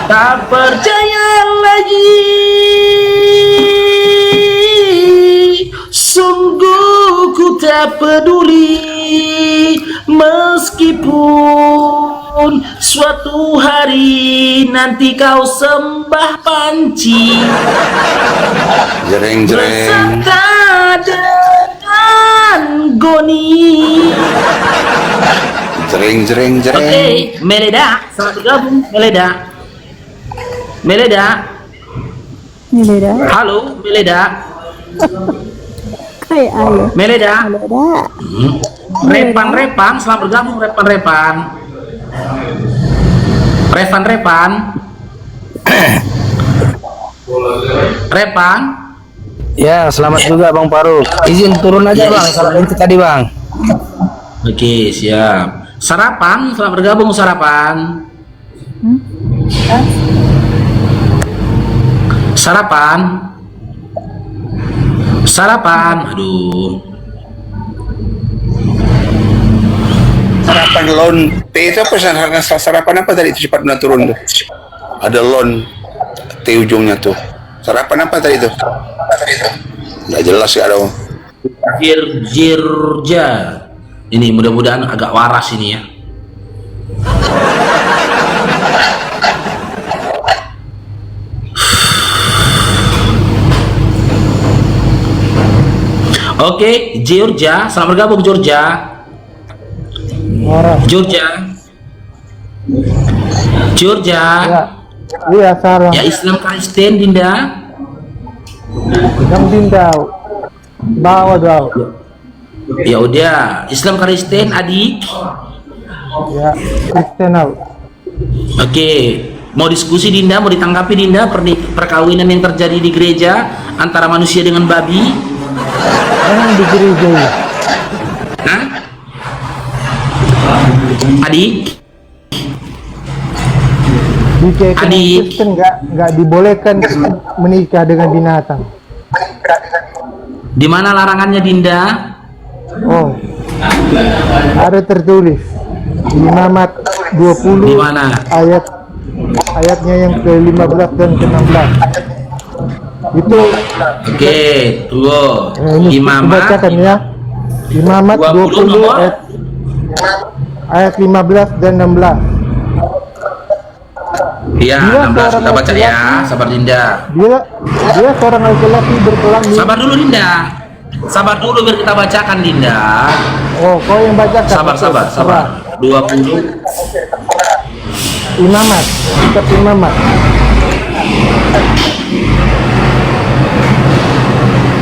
Tak percaya lagi, sungguh ku tak peduli, meskipun suatu hari nanti kau sembah panci beserta dengan goni. Oke, Meleda, selamat bergabung Meleda. Meleda. Halo, Meleda. Kayak ayo. Meleda. Meleda. Repan, selamat bergabung Repan. Repan. Ya, selamat juga Bang Faruk. Izin turun aja Bang, salah itu tadi Bang. Oke, siap. Sarapan, selamat bergabung sarapan. Sarapan. Aduh. Sarapan lon T itu apa? Sarapan apa tadi itu cepat turun tuh? Ada lon T ujungnya tuh. Sarapan apa tadi itu? Nggak jelas ya dong. Jirja. Ini mudah-mudahan agak waras ini ya. Oke, Georgia, selamat bergabung Georgia. Iya, salam. Ya Islam Kristen Dinda. Yang Dinda bawa dong. Ya udah, Islam Kristen adik. Ya, Kristen out. Oke, mau diskusi Dinda, mau ditanggapi Dinda perkawinan yang terjadi di gereja antara manusia dengan babi? Yang di gereja ya. Hah? Adik? Di Kristen nggak dibolehkan menikah dengan binatang. Di mana larangannya Dinda? Oh, ada tertulis di Imamat 20 Di mana? ayatnya yang ke-15 dan ke-16. Itu Oke, tunggu. ini Imamat bacakan ya. Imamat 20 ayat 15 dan 16. Iya, 16 kita baca ya, sabar Dinda. Dia seorang laki-laki berkelamin. Sabar dulu Dinda. Sabar dulu biar kita bacakan Dinda. Oh, kau yang bacakan. Sabar. 20 Imamat, kitab Imamat.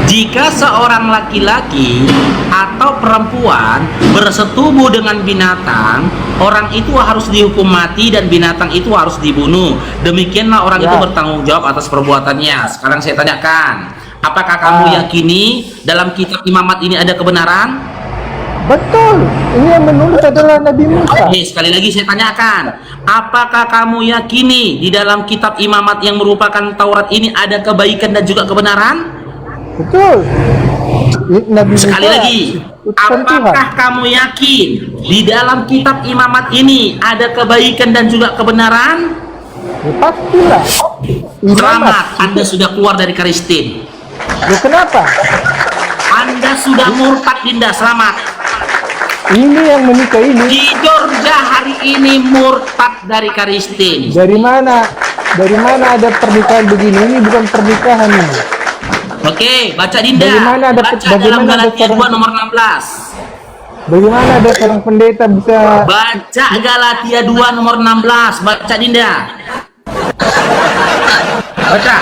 Jika seorang laki-laki atau perempuan bersetubuh dengan binatang, orang itu harus dihukum mati dan binatang itu harus dibunuh. Demikianlah orang itu bertanggung jawab atas perbuatannya. Sekarang saya tanyakan, apakah kamu yakini dalam kitab Imamat ini ada kebenaran? Betul, ini yang menulis adalah Nabi Musa. Oke, sekali lagi saya tanyakan, apakah kamu yakini di dalam kitab Imamat yang merupakan Taurat ini ada kebaikan dan juga kebenaran? Betul. Nabi Sekali Musa, lagi, apakah kamu yakin di dalam kitab Imamat ini ada kebaikan dan juga kebenaran? Ya, pastilah. Selamat, Anda sudah keluar dari Kristen. Loh, kenapa? Anda sudah murtad Dinda, selamat. Ini yang menikah ini. Di Georgia hari ini murtad dari Kristen. Dari mana? Dari mana ada pernikahan begini? Ini bukan pernikahan ini. Oke, baca Dinda. Bagaimana ada dalam Galatia 2 nomor 16. Bagaimana ada seorang pendeta bisa baca Galatia 2 nomor 16? Baca Dinda. Baca.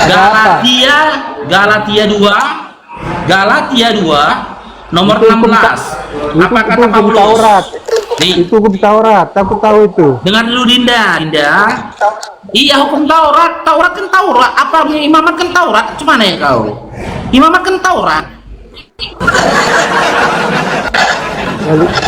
Galatia 2 nomor 16. Apakah kata Paulus? Taurat. Nih. Itu hukum Taurat, aku tahu itu. Dengar dulu Dinda. Iya, hukum Taurat. Taurat kan Taurat. Apa Imamat kan Taurat? Cuma ya kau? Imamat kan Taurat.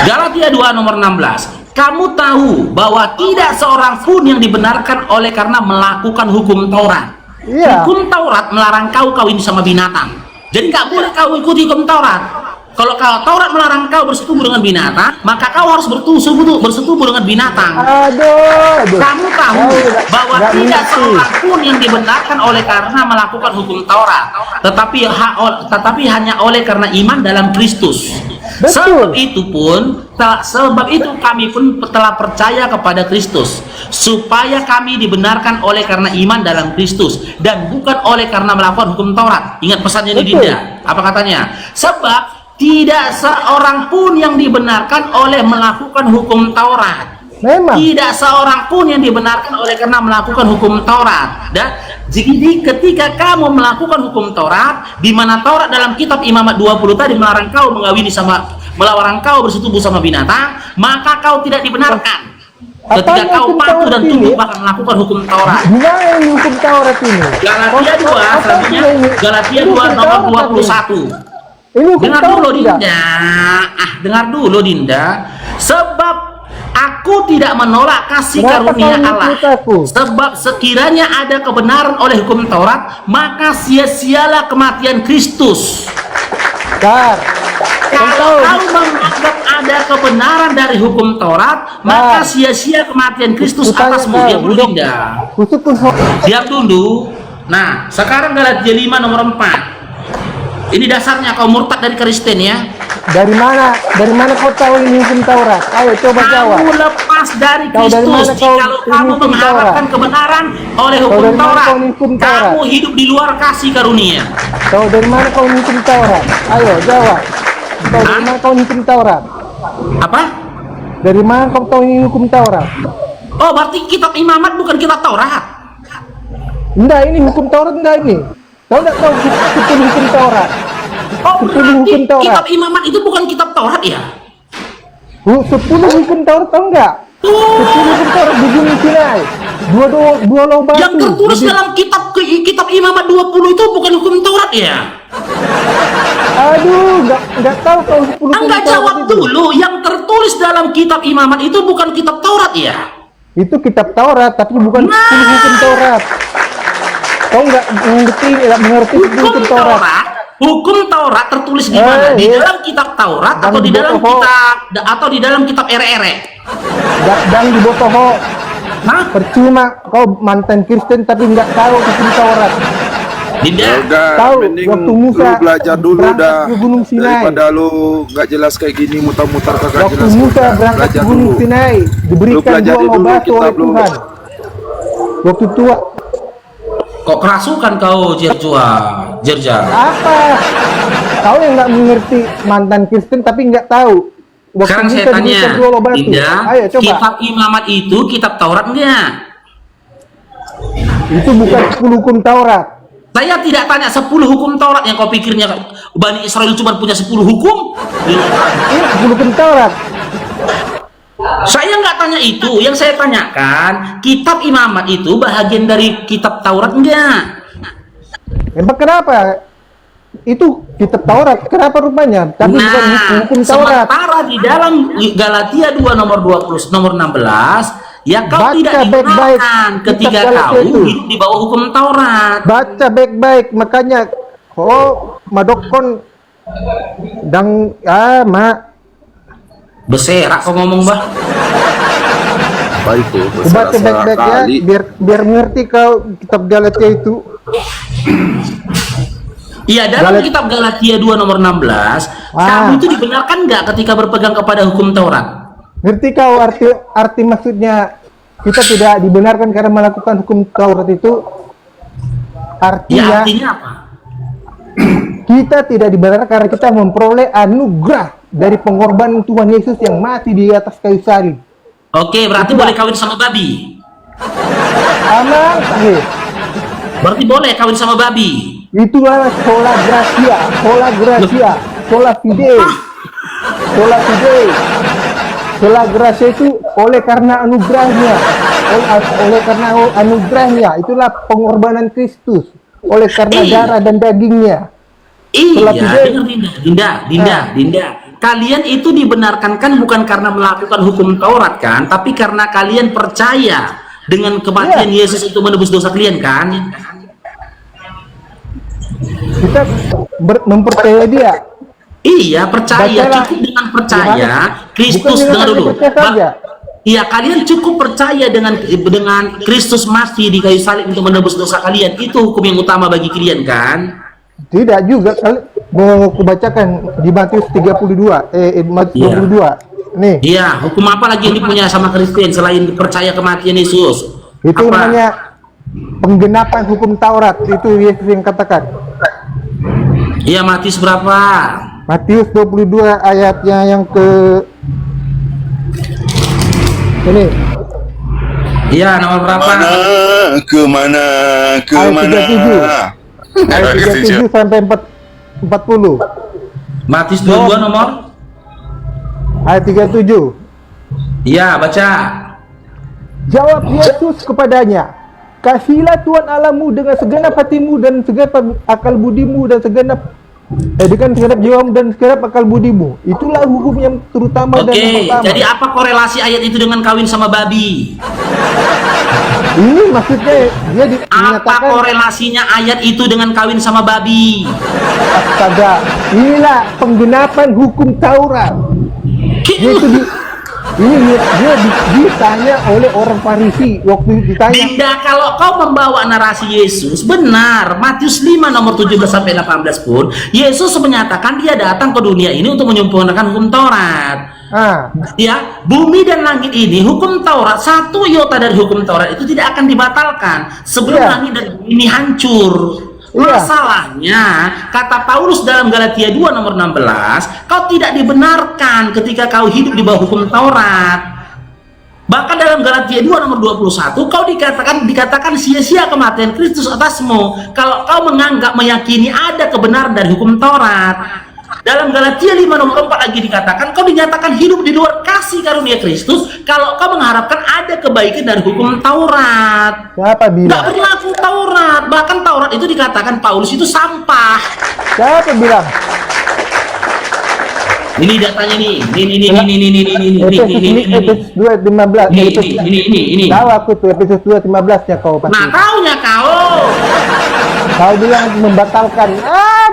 Galatia 2 nomor 16. Kamu tahu bahwa tidak seorang pun yang dibenarkan oleh karena melakukan hukum Taurat. Iya. Hukum Taurat melarang kau kawin sama binatang. Jadi nggak boleh kau ikuti hukum Taurat. Kalau Taurat melarang kau bersetubuh dengan binatang, maka kau harus bersetubuh dengan binatang. Aduh. Kamu tahu bahwa tidak seorang pun yang dibenarkan oleh karena melakukan hukum Taurat, tetapi hanya oleh karena iman dalam Kristus. Betul. Sebab itu kami pun telah percaya kepada Kristus, supaya kami dibenarkan oleh karena iman dalam Kristus dan bukan oleh karena melakukan hukum Taurat. Ingat pesannya ini Dinda. Apa katanya? Sebab tidak seorang pun yang dibenarkan oleh melakukan hukum Taurat. Memang. Tidak seorang pun yang dibenarkan oleh karena melakukan hukum Taurat. Dan Jadi ketika kamu melakukan hukum Taurat, di mana Taurat dalam kitab Imamat 20 tadi melarang kau melarang kau bersetubuh sama binatang, maka kau tidak dibenarkan. Ketika kau patuh dan tunduk bahkan melakukan hukum Taurat. Gimana ini hukum Taurat ini? Galatia 2 selanjutnya, Galatia 2 nomor 21. Dengar dulu Dinda. Dengar dulu Dinda. Sebab aku tidak menolak kasih karunia Allah. Sebab sekiranya ada kebenaran oleh hukum Taurat, maka sia-sialah kematian Kristus. Kalau kau menganggap ada kebenaran dari hukum Taurat, maka sia-sia kematian Kristus atasmu. Diam dulu Dinda. Diam dulu. Nah, sekarang Galatia 5 nomor 4. Ini dasarnya kau murtad dari Kristen ya. Dari mana kau tahu ini hukum Taurat? Ayo coba jawab. Kamu lepas dari Kristus. Kalau kamu mengharapkan kebenaran oleh hukum Taurat, kamu hidup di luar kasih karunia. Tahu dari mana kau hukum Taurat? Ayo jawab. Tahu dari mana kau hukum Taurat? Apa? Dari mana kau tahu ini hukum Taurat? Oh, berarti kitab Imamat bukan kitab Taurat. Enggak, ini hukum Taurat enggak ini. Kau enggak tahu hukum Taurat. Oh, berarti kitab Imamat itu bukan kitab Taurat ya? 10 hukum Taurat tahu enggak? 10 hukum Taurat di Gunung Sinai. Dua lobang. Yang tertulis dalam kitab Imamat 20 itu bukan hukum Taurat ya? Aduh, enggak tahu kau 10 hukum Taurat. Enggak jawab dulu. Yang tertulis dalam kitab Imamat itu bukan kitab Taurat ya? Itu kitab Taurat, tapi bukan 10 hukum Taurat. Kau enggak mengerti hukum Taurat. Hukum Taurat tertulis di mana? Di dalam kitab Taurat atau di dalam kitab RR? Dan di Botoho. Percuma kau mantan Kristen tapi enggak tahu hukum Taurat. Tahu waktu Musa belajar dulu dah ke Gunung Sinai. Daripada lu nggak jelas kayak gini mutar-mutar kagak jelas. Waktu Musa berangkat ke Gunung Sinai diberikan 2 batu oleh Tuhan. Waktu tua. Kok kerasukan kau Jerja? Apa? Kau yang nggak mengerti mantan Kristen tapi nggak tahu. Sekarang saya tanya, Dinda, kitab Imamat itu kitab Taurat enggak? Itu bukan 10 hukum Taurat. Saya tidak tanya 10 hukum Taurat yang kau pikirnya Bani Israel cuma punya 10 hukum. Ini 10 hukum Taurat. Saya nggak tanya itu. Yang saya tanyakan, kitab Imamat itu bahagian dari kitab Taurat enggak? Emang kenapa? Itu kitab Taurat. Kenapa rupanya? Tapi bukan hukum Taurat. Sementara di dalam Galatia 2 nomor 16, ya kau baca tidak dibenarkan ketika kau hidup di bawah hukum Taurat. Baca baik-baik, makanya madokon dang beserak kau ngomong bah. Apa itu? Baca baik-baik ya, biar mengerti kau kitab Galatia itu. Iya, dalam kitab Galatia 2 nomor 16, kamu itu dibenarkan nggak ketika berpegang kepada hukum Taurat? Ngerti kau arti maksudnya kita tidak dibenarkan karena melakukan hukum Taurat itu? Artinya apa? Kita tidak dibenarkan karena kita memperoleh anugerah dari pengorbanan Tuhan Yesus yang mati di atas kayu salib. Oke, berarti boleh kawin sama babi. Aman, berarti boleh kawin sama babi. Itulah sola gracia, sola fide. Sola gracia itu oleh karena anugerahnya, oleh karena anugerahnya, itulah pengorbanan Kristus, oleh karena darah dan dagingnya. Iya, Dinda. Kalian itu dibenarkan kan bukan karena melakukan hukum Taurat kan, tapi karena kalian percaya dengan kematian Yesus itu menebus dosa kalian kan? Kita mempercayai dia. Iya, percaya. Cukup dengan percaya Kristus. Dengar dulu. Iya, kalian cukup percaya dengan Kristus mati di kayu salib untuk menebus dosa kalian. Itu hukum yang utama bagi kalian kan? Tidak juga. Mau kubacakan di Matius 32, Matius 22. Nih. Iya, hukum apa lagi yang dipunya sama Kristen selain percaya kematian Yesus? Itu namanya penggenapan hukum Taurat. Itu Yesus yang katakan. Iya, Matius berapa? Matius 22 ayatnya yang ke ini. Iya, nomor berapa? Kemana? Ayat 37 sampai 40. Matius 22 nomor? Ayat 37. Iya, baca. Jawab Yesus kepadanya, "Kasihilah Tuhan Allahmu dengan segenap hatimu dan segenap akal budimu dan dengan segenap jiwamu dan segenap akal budimu." Itulah hukum yang terutama dan yang Oke, pertama. jadi apa korelasi ayat itu dengan kawin sama babi? Ini maksudnya dia Apa menyatakan, korelasinya ayat itu dengan kawin sama babi? astaga, inilah penggenapan hukum Taurat. Dia ditanya oleh orang Farisi waktu ditanya. Dinda, kalau kau membawa narasi Yesus, benar. Matius 5 nomor 17 sampai 18 pun Yesus menyatakan dia datang ke dunia ini untuk menyempurnakan hukum Taurat. Ya, bumi dan langit ini, hukum Taurat, satu iota dari hukum Taurat itu tidak akan dibatalkan sebelum langit dan bumi ini hancur. Masalahnya, kata Paulus dalam Galatia 2 nomor 16, kau tidak dibenarkan ketika kau hidup di bawah hukum Taurat. Bahkan dalam Galatia 2 nomor 21, kau dikatakan sia-sia kematian Kristus atasmu kalau kau meyakini ada kebenaran dari hukum Taurat. Dalam Galatia 5 nomor 4 lagi dikatakan kau dinyatakan hidup di luar kasih karunia Kristus kalau kau mengharapkan ada kebaikan dari hukum Taurat. Siapa bilang? Nggak berlaku Taurat. Bahkan Taurat itu dikatakan Paulus itu sampah. Siapa bilang? Ini datanya nih. Ini. Efesus 2:15. Ini. Tahu aku tuh Efesus 2:15 ya kau pasti. Nah, taunya kau. Kau bilang membatalkan.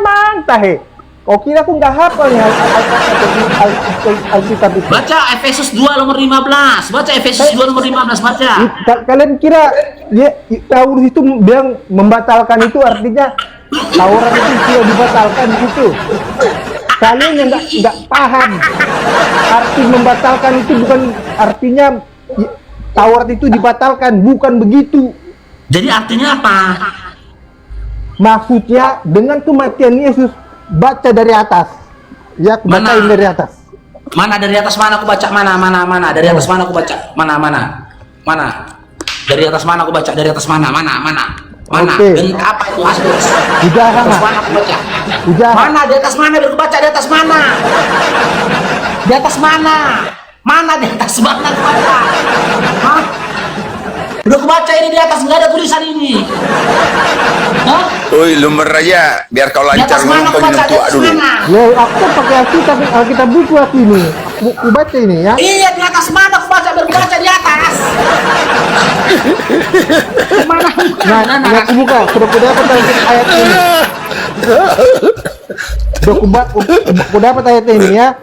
Mantah. Oh, kira aku nggak hafal nih Alkitab itu. Baca Efesus 2 nomor 15. Baca Efesus 2 nomor 15, baca. Kalian kira Paulus itu bilang membatalkan itu artinya Taurat itu sudah dibatalkan gitu? Kalian yang nggak paham arti membatalkan itu bukan artinya Taurat itu dibatalkan, bukan begitu. Jadi artinya apa? Maksudnya dengan kematian Yesus, baca dari atas. Ya, bacain dari atas. Mana dari atas mana aku baca? Mana? Dari atas mana aku baca? Mana? Dari atas mana aku baca? Dari atas mana? Mana? Dan apa itu hasil? Di atas mana aku baca? Mana? Di atas mana? Biar aku baca di atas mana? Di atas mana? Mana di atas mana aku baca? Hah? Udah aku baca ini di atas, nggak ada tulisan ini. Hah? Oi, lu meraja, biar kau lancar ngomong kau minum tua dulu. Ya, aku pakai Alkitab buku aku ini. Aku baca ini ya. Iya, di atas mana aku baca? Biar aku baca di atas. Nah, aku buka. Sudah aku dapat ayat ini. Aku dapat ayat ini ya.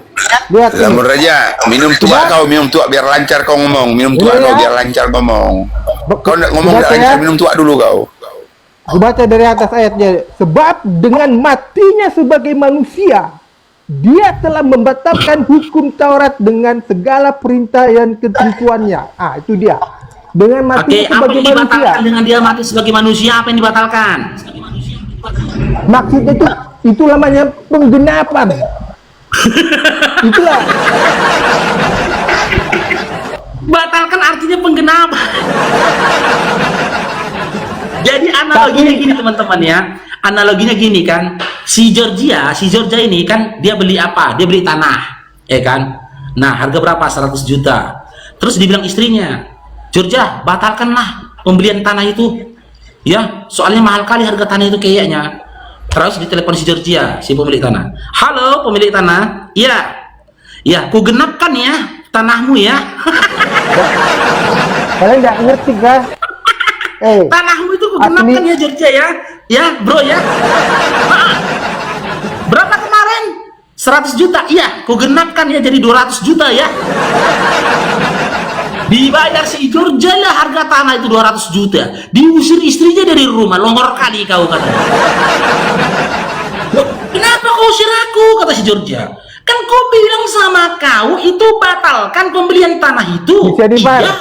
Lihat. Lamur raja, minum tua kau, minum tua biar lancar kau ngomong. Minum tua kau biar lancar ngomong. Kau nak ngomong nggak lancar, minum tua dulu kau. Aku baca dari atas ayatnya. Sebab dengan matinya sebagai manusia, dia telah membatalkan hukum Taurat dengan segala perintah dan ketentuannya. Itu dia. Dengan matinya sebagai manusia. Apa yang dibatalkan dengan dia mati sebagai manusia? Apa yang dibatalkan? Maksudnya itu namanya penggenapan. Itulah. Batalkan artinya penggenapan. Jadi analoginya gini teman-teman ya. Analoginya gini kan. Si Georgia ini kan dia beli apa? Dia beli tanah, ya kan? Nah, harga berapa? 100 juta. Terus dibilang istrinya, "Georgia, batalkanlah pembelian tanah itu. Ya, soalnya mahal kali harga tanah itu kayaknya." Terus ditelepon si Georgia, si pemilik tanah. "Halo, pemilik tanah. Iya. Ya, ku genapkan ya tanahmu ya." Kalian nggak ngerti kan? Tanahmu itu ku genapkan ya Georgia ya. Ya, bro ya. Berapa kemarin? 100 juta. Iya, ku genapkan ya jadi 200 juta ya. Dibayar si Georgia lah harga tanah itu 200 juta. Diusir istrinya dari rumah. Longor kali kau kata. Kenapa kau usir aku? Kata si Georgia. Kan kau bilang sama kau itu batalkan pembelian tanah itu. Iya.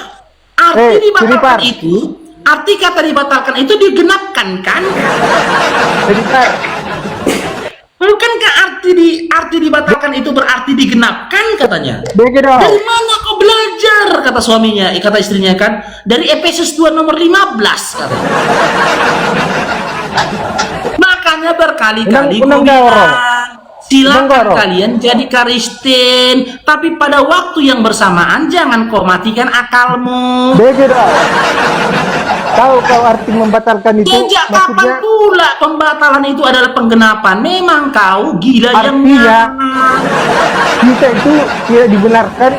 Arti dibatalkan itu. Arti kata dibatalkan itu digenapkan kan? Bukankah arti dibatalkan itu berarti digenapkan katanya? Dari mana kau belajar benar kata suaminya, kata istrinya kan, dari Efesus 2 nomor 15 kata. Makanya berkali-kali Undang bilang, silakan Undang kalian jadi Kristen, tapi pada waktu yang bersamaan jangan kau matikan akalmu. Beda. Tahu kau arti membatalkan itu? Sejak kapan pula pembatalan itu adalah penggenapan? Memang kau gila yang artinya kita itu tidak dibenarkan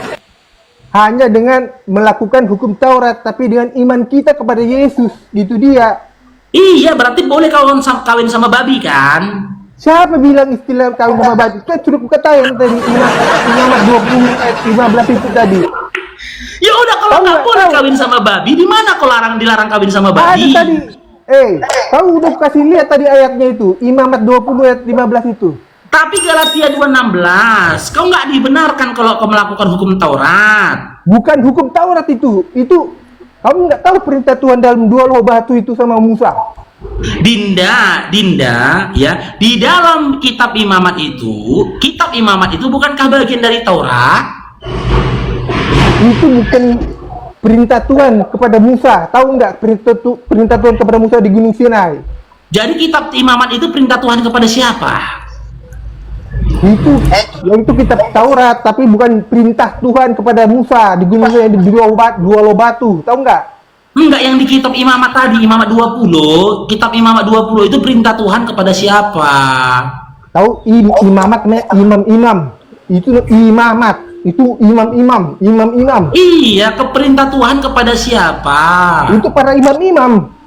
hanya dengan melakukan hukum Taurat, tapi dengan iman kita kepada Yesus, gitu dia. Iya, berarti boleh kawin sama babi kan? Siapa bilang istilah kawin sama babi? Kan sudah kukatakan tadi Imamat 20 ayat 15 itu tadi. Ya udah, kalau nggak boleh kawin sama babi, di mana kau dilarang kawin sama babi? Ada tadi. Kau udah kasih lihat tadi ayatnya itu, Imamat 20 ayat 15 itu. Tapi Galatia 2:16, kau nggak dibenarkan kalau kau melakukan hukum Taurat. Bukan hukum Taurat itu kamu nggak tahu perintah Tuhan dalam 2 loh batu itu sama Musa. Dinda, ya, di dalam kitab imamat itu bukankah bagian dari Taurat? Itu bukan perintah Tuhan kepada Musa. Tahu nggak perintah Tuhan kepada Musa di Gunung Sinai? Jadi kitab imamat itu perintah Tuhan kepada siapa? Itu kitab Taurat, tapi bukan perintah Tuhan kepada Musa di Gunung Sinai di dua loh batu. Tahu nggak? Enggak, yang di kitab imamat tadi, imamat 20, kitab imamat 20 itu perintah Tuhan kepada siapa? Tahu imamat, imam-imam. Itu imamat. Itu imam-imam. Iya, perintah Tuhan kepada siapa? Itu para imam-imam.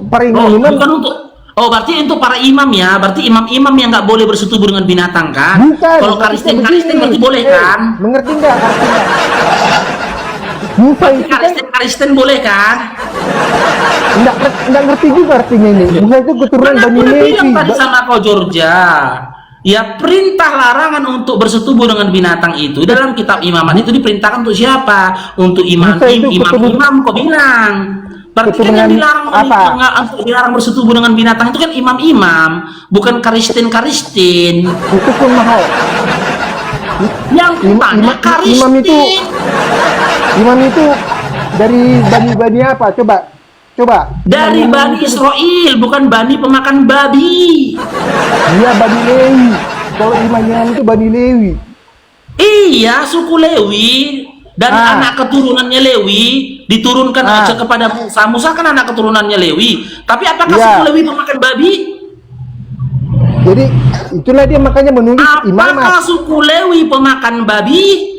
Para imam-imam. Bukan untuk. Oh, berarti untuk para imam ya. Berarti imam-imam yang nggak boleh bersetubuh dengan binatang kan? Bukan. Kalau Kristen berarti boleh kan? Mengerti nggak artinya? Musa itu kan Kristen boleh kan? Nggak ngerti juga artinya ini. Musa itu keturunan Bani Lewi. Bilang tadi sama kau Georgia. Ya, perintah larangan untuk bersetubuh dengan binatang itu dalam kitab imamat itu diperintahkan untuk siapa? Untuk imam kau bilang. Berarti kan yang dilarang untuk dilarang bersetubuh dengan binatang itu kan imam-imam, bukan Kristen. Itu pun mahal. Yang tanya Kristen. Imam itu dari bani apa? Coba. Dari Bani Israel, bukan Bani pemakan babi. Iya, Bani Lewi. Kalau imamnya itu Bani Lewi. Iya, suku Lewi. Dan anak keturunannya Lewi diturunkan aja kepada Musa. Musa kan anak keturunannya Lewi. Tapi apakah suku Lewi pemakan babi? Jadi itulah dia makanya menulis imamat. Apakah suku Lewi pemakan babi?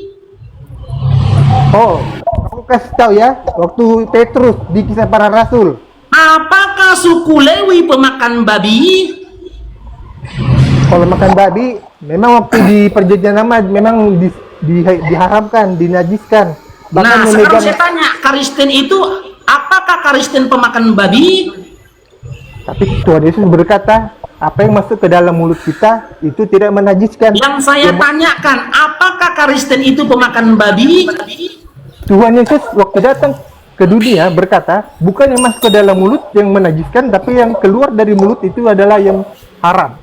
Oh, aku kasih tahu ya, waktu Petrus di Kisah Para Rasul. Apakah suku Lewi pemakan babi? Kalau makan babi, memang waktu di Perjanjian Lama memang diharamkan, dinajiskan. Bahkan sekarang saya tanya, Kristen itu apakah Kristen pemakan babi? Tapi Tuhan Yesus berkata, apa yang masuk ke dalam mulut kita itu tidak menajiskan. Yang saya tanyakan, apakah Kristen itu pemakan babi? Tuhan Yesus waktu datang ke dunia berkata, bukan yang masuk ke dalam mulut yang menajiskan, tapi yang keluar dari mulut itu adalah yang haram.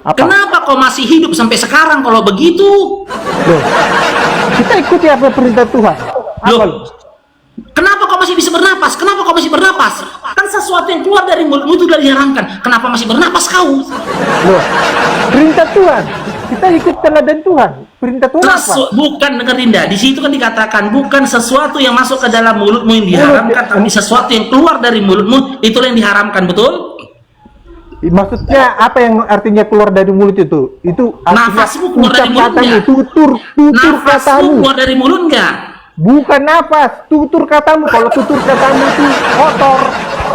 Apa? Kenapa kau masih hidup sampai sekarang kalau begitu? Loh, kita ikuti apa perintah Tuhan. Loh, kenapa kau masih bisa bernapas? Kenapa kau masih bernapas? Kan sesuatu yang keluar dari mulutmu itu sudah diharamkan. Kenapa masih bernapas kau? Loh, perintah Tuhan. Kita ikut teladan Tuhan. Perintah Tuhan apa? Bukan, dengar Dinda. Di situ kan dikatakan bukan sesuatu yang masuk ke dalam mulutmu yang diharamkan, tapi sesuatu yang keluar dari mulutmu itulah yang diharamkan, betul? Maksudnya apa yang artinya keluar dari mulut itu? Itu artinya nafasmu keluar dari mulut katamu, tutur katamu. Keluar dari mulut enggak? Bukan nafas, tutur katamu. Kalau tutur katamu itu kotor.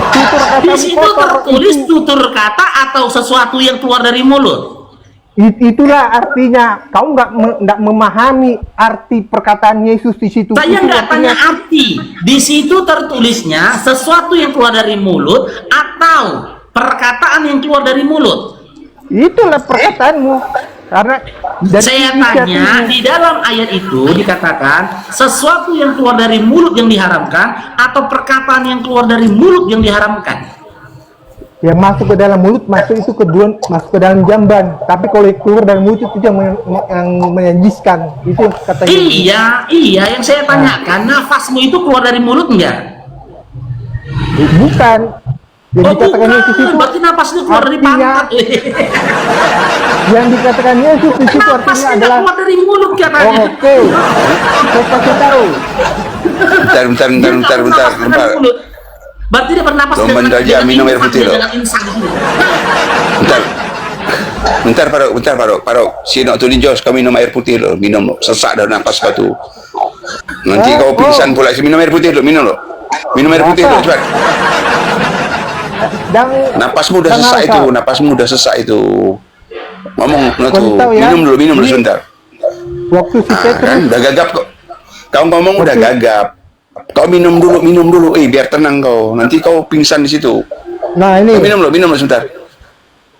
Tutur katamu di situ kotor, tertulis tutur kata atau sesuatu yang keluar dari mulut. Itulah artinya. Kau nggak memahami arti perkataan Yesus di situ. Saya nggak tanya arti. Di situ tertulisnya sesuatu yang keluar dari mulut atau perkataan yang keluar dari mulut. Itulah perkataanmu. Karena saya tanya, di dalam ayat itu dikatakan sesuatu yang keluar dari mulut yang diharamkan atau perkataan yang keluar dari mulut yang diharamkan. yang masuk ke dalam mulut masuk itu masuk ke dalam jamban, tapi kalau keluar dari mulut itu yang menyanjiskan, itu yang kata Iya, yang saya tanyakan, nafasmu itu keluar dari mulut enggak? bukan yang dikatakan Yesus itu berarti nafasnya keluar dari pantat. yang dikatakan Yesus itu artinya Nafasnya adalah keluar dari mulut katanya. oke. Saya kasih tahu. Bentar. Berarti dia bernapas Bentar aja, minum air putih loh. Bentar Faruk. Sinok tu Jos, kau minum air putih loh, minum loh. Sesak dah nafas kau tu. Nanti kau pingsan pula. Minum air putih loh, minum loh. Minum air putih loh, cepat. Napasmu dah sesak itu, Ngomong tu. Minum dulu sebentar. Waktu si Petrus Kan udah gagap kok. Kau ngomong udah gagap. Kau minum dulu. Biar tenang kau. Nanti kau pingsan di situ. Nah ini. Kau minum sebentar.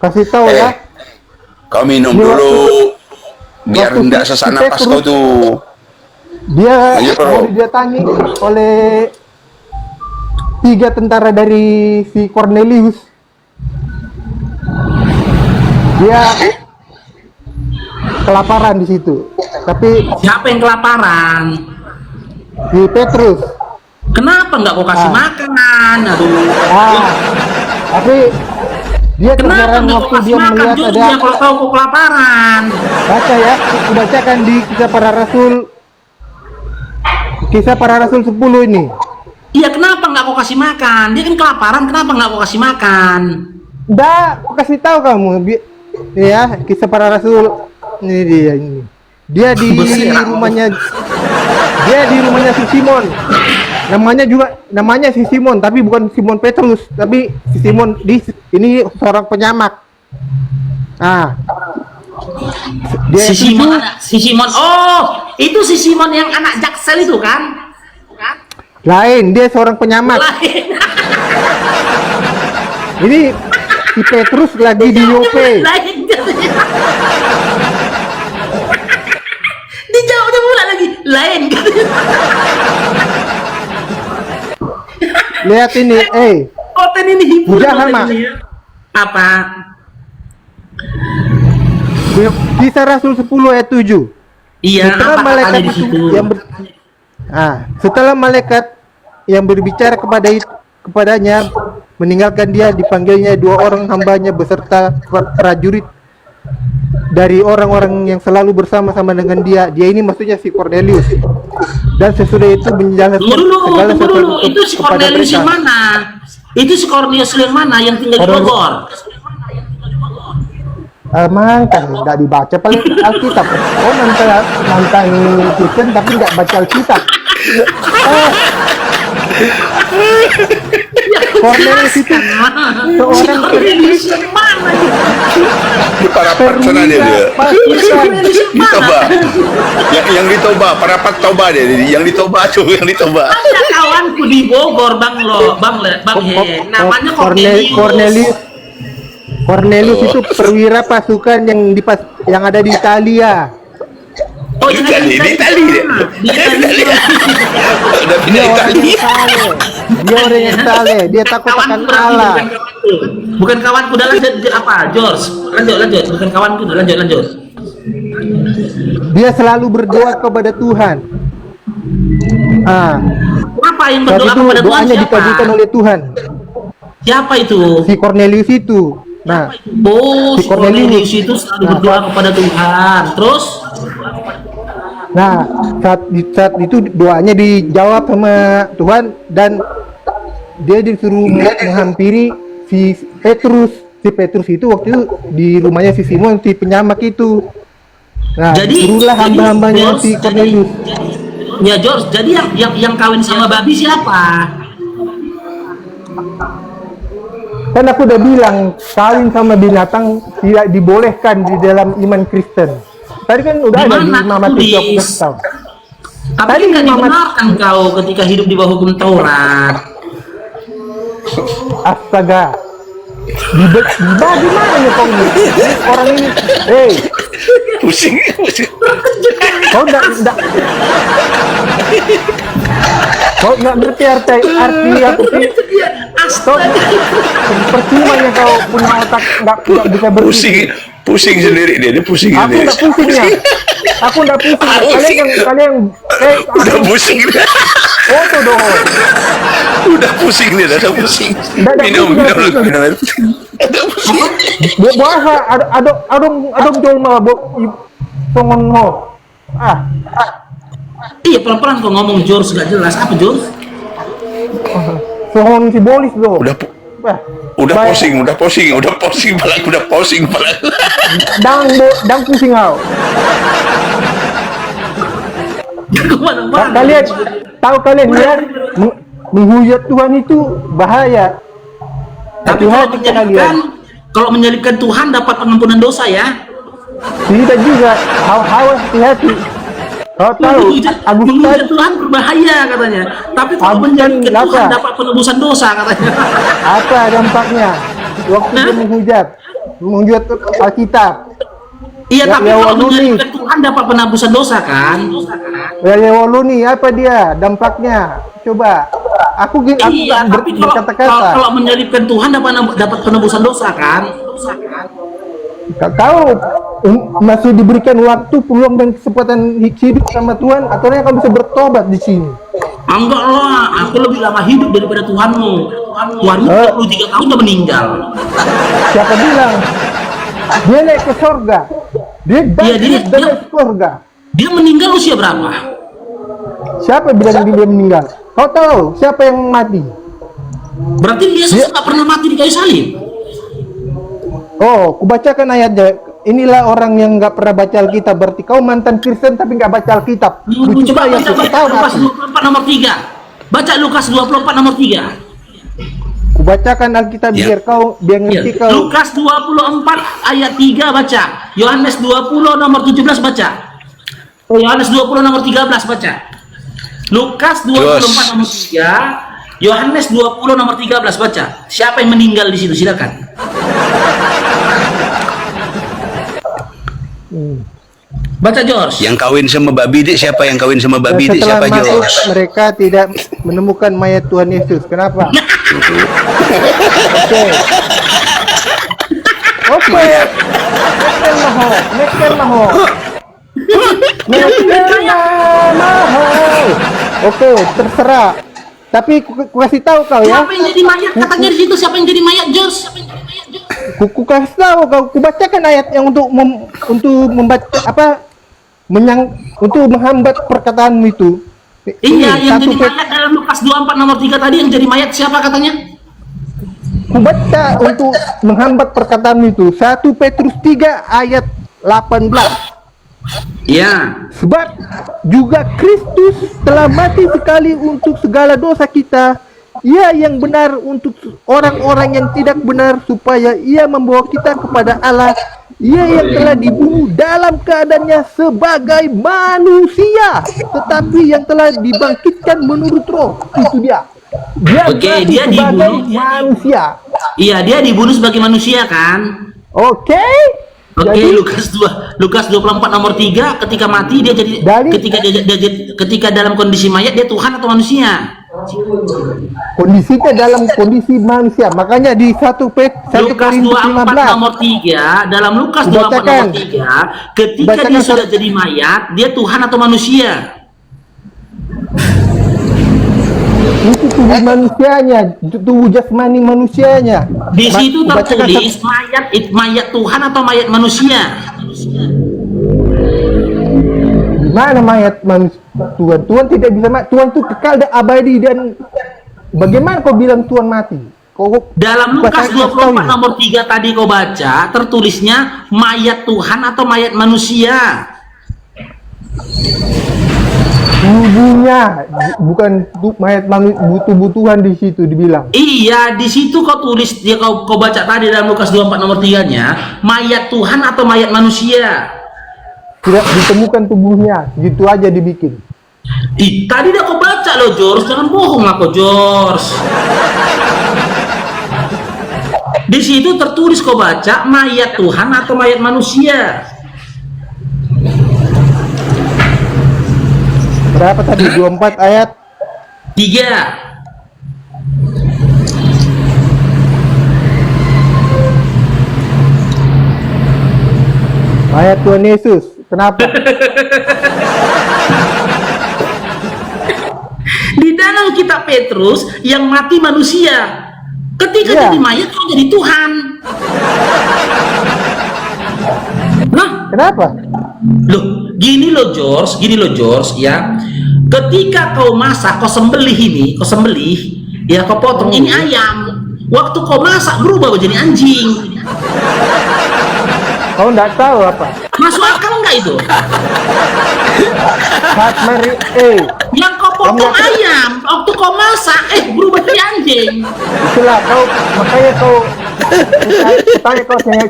Kasih tahu ya. Kau minum dulu. Biar tidak sesak napas kau tuh. Dia didatangi oleh 3 tentara dari si Cornelius. Dia kelaparan di situ. Tapi siapa yang kelaparan? Si Petrus. Kenapa nggak kau kasih makan? Aduh. Tapi dia kenapa nggak kau kasih makan juga kalau tahu kau kelaparan? Baca ya, dibacakan di Kisah Para Rasul 10 ini. Iya, kenapa nggak kau kasih makan? Dia kan kelaparan, kenapa nggak kau kasih makan? Aku kasih tahu kamu. Ya, Kisah Para Rasul ini dia ini. Dia di rumahnya. Dia di rumahnya si Simon. Namanya si Simon, tapi bukan Simon Petrus, tapi si Simon ini seorang penyamak. Si Simon. Oh, itu si Simon yang anak Jaksel itu kan? Lain, dia seorang penyamak. Ini si Petrus lagi di Yope. Dijawabnya pula lagi lain kan? Lihat ini, konten ini hiburan. Apa? Kisah Rasul 10 ayat 7. Iya, setelah apa malaikat di situ? Setelah malaikat yang berbicara kepadanya meninggalkan dia, dipanggilnya 2 orang hambanya beserta prajurit dari orang-orang yang selalu bersama-sama dengan dia. Dia ini maksudnya si Cornelius. Dan sesudah itu menjelaskan segala sesuatu itu si Cornelius yang mana? Itu si Cornelius yang mana yang tinggal di Bogor? Mangkang nggak dibaca paling Alkitab. Oh nantang Kristen tapi nggak baca Alkitab. Cornelius itu seorang Cornelius yang mana? Di Parapat sana dia. Ditoba. Yang ditoba, Parapat Toba dia. Yang ditoba tuh, yang ditoba. Ada kawanku di Bogor, Bang He. Namanya Cornelius. Cornelius itu perwira pasukan yang ada di Italia. Oh, di Italia. Dia orang yang saleh. Dia takut akan Allah. Bukan kawanku, dah lanjut apa? George, lanjut. Bukan kawanku, lanjut. Dia selalu berdoa kepada Tuhan. Apa yang berdoa kepada Tuhan? Doanya dikabulkan oleh Tuhan. Siapa itu? Si Cornelius itu. Si Cornelius itu selalu berdoa kepada Tuhan. Terus? Saat itu doanya dijawab sama Tuhan dan dia disuruh menghampiri si Petrus. Si Petrus itu waktu itu di rumahnya si Simon, si penyamak itu. Suruhlah hamba-hambanya si Cornelius. Ya George, jadi yang kawin sama babi siapa? Kan aku udah bilang kawin sama binatang tidak dibolehkan di dalam iman Kristen. Tadi kan udah ada di Imam Matius. Tapi kan nggak dibenarkan kau ketika hidup di bawah hukum Taurat. Astaga. Bagaimana kau ini? Orang ini, pusing. Kau nggak ngerti arti aku sih. Astaga. Percuma ya kau punya otak nggak bisa berpikir. Pusing sendiri dia pusing Aku sendiri. nggak pusing ya. Aku nggak pusing. Kalian Udah pusing dia. foto dong. Udah pusing dia, udah pusing. Minum. Bahasa adong jolma songon mo. Iya, pelan-pelan kok ngomong George gak jelas. Apa George? Songon simbolis do. Udah posing pala. Dang pusing kau. Kalian tahu kalian ya menghujat Tuhan itu bahaya. Tapi kalau menyalibkan Tuhan dapat pengampunan dosa ya? Tidak juga. Hati-hati. Kau tahu menghujat Tuhan berbahaya katanya. Tapi kalau menyalibkan Tuhan dapat penebusan dosa katanya. Apa dampaknya? Waktu dia menghujat Alkitab. Iya, tapi kalau menyalibkan Tuhan dapat penebusan dosa kan? Ya Waluni, apa dia dampaknya? Coba. Aku iya, tapi kalau menyalibkan Tuhan dapat penebusan dosa kan? Kau masih diberikan waktu, peluang dan kesempatan hidup sama Tuhan, atau kau bisa bertobat di sini? Enggak lah, aku lebih lama hidup daripada Tuhanmu. Tuhanmu 23 tahun udah meninggal. Siapa bilang? Dia naik ke surga. Dia naik ke surga. Dia meninggal usia berapa? Siapa bilang dia meninggal? Kau tahu siapa yang mati? Berarti Yesus nggak pernah mati di kayu salib. Oh, kubacakan ayatnya. Inilah orang yang nggak pernah baca Alkitab. Berarti kau mantan Kristen tapi nggak baca Alkitab. Coba baca Lukas 24 nomor 3. Baca Lukas 24 nomor 3. Kubacakan Alkitab biar ngerti kau. Lukas 24 ayat 3 baca. Yohanes 20 nomor 17 baca. Yohanes 20 nomor 13 baca. Lukas 24 nomor 3, Yohanes 20 nomor 13 baca. Siapa yang meninggal di situ? Silakan. Baca George. Yang kawin sama babi dia siapa? Yang kawin sama babi dia siapa George? Mereka tidak menemukan mayat Tuhan Yesus. Kenapa? Oke. Mekel maho. Oke, terserah. Tapi ku kasih tahu kau ya. Siapa yang jadi mayat? Katanya di situ siapa yang jadi mayat, George? Ku kasih tahu kau. Ku bacakan ayat yang untuk membaca untuk menghambat perkataanmu itu. Iya, yang jadi mayat dalam Lukas 24 nomor 3 tadi yang jadi mayat siapa katanya? Ku baca untuk menghambat perkataanmu itu. 1 Petrus 3 ayat 18. Ya. Sebab juga Kristus telah mati sekali untuk segala dosa kita. Ia yang benar untuk orang-orang yang tidak benar, supaya ia membawa kita kepada Allah. Ia yang telah dibunuh dalam keadaannya sebagai manusia, tetapi yang telah dibangkitkan menurut roh. Itu dia. Dia dibunuh manusia. Iya, dia dibunuh sebagai manusia kan? Oke, Lukas 24 nomor 3 ketika mati dia jadi ketika dalam kondisi mayat dia Tuhan atau manusia? Kondisinya dalam kondisi manusia. Makanya di 1 Lukas 24 nomor 3, dalam Lukas 24 nomor 3 ketika dia sudah jadi mayat, dia Tuhan atau manusia? Itu tubuh manusianya, tubuh jasmani manusianya. Di situ tertulis mayat Tuhan atau mayat manusia. Mana mayat manusia? Tuhan tidak bisa mati. Tuhan itu kekal dan abadi. Dan bagaimana kau bilang Tuhan mati? Dalam Lukas 24 nomor 3 tadi kau baca, tertulisnya mayat Tuhan atau mayat manusia. Tubuhnya, bukan mayat tubuh Tuhan di situ dibilang. Iya, di situ kau tulis, dia kau baca tadi dalam Lukas 24 nomor 3-nya, mayat Tuhan atau mayat manusia. Tidak ditemukan tubuhnya, gitu aja dibikin. Tadi udah kau baca loh, George, jangan bohong lah kau, George. Di situ tertulis kau baca mayat Tuhan atau mayat manusia. Berapa tadi? 24 ayat 3. Mayat Tuhan Yesus. Kenapa? Di dalam kitab Petrus yang mati manusia. Ketika Iya. jadi mayat kau jadi Tuhan. Nah, Kenapa? loh, gini loh George ya. Ketika kau masak, kau sembelih, ya kau potong ini ayam. Waktu kau masak berubah menjadi anjing. Kau nggak tahu apa? Masuk akal nggak itu? Saat mari, Yang kau potong ayam, waktu kau masak, berubah jadi anjing. itulah kau, makanya kau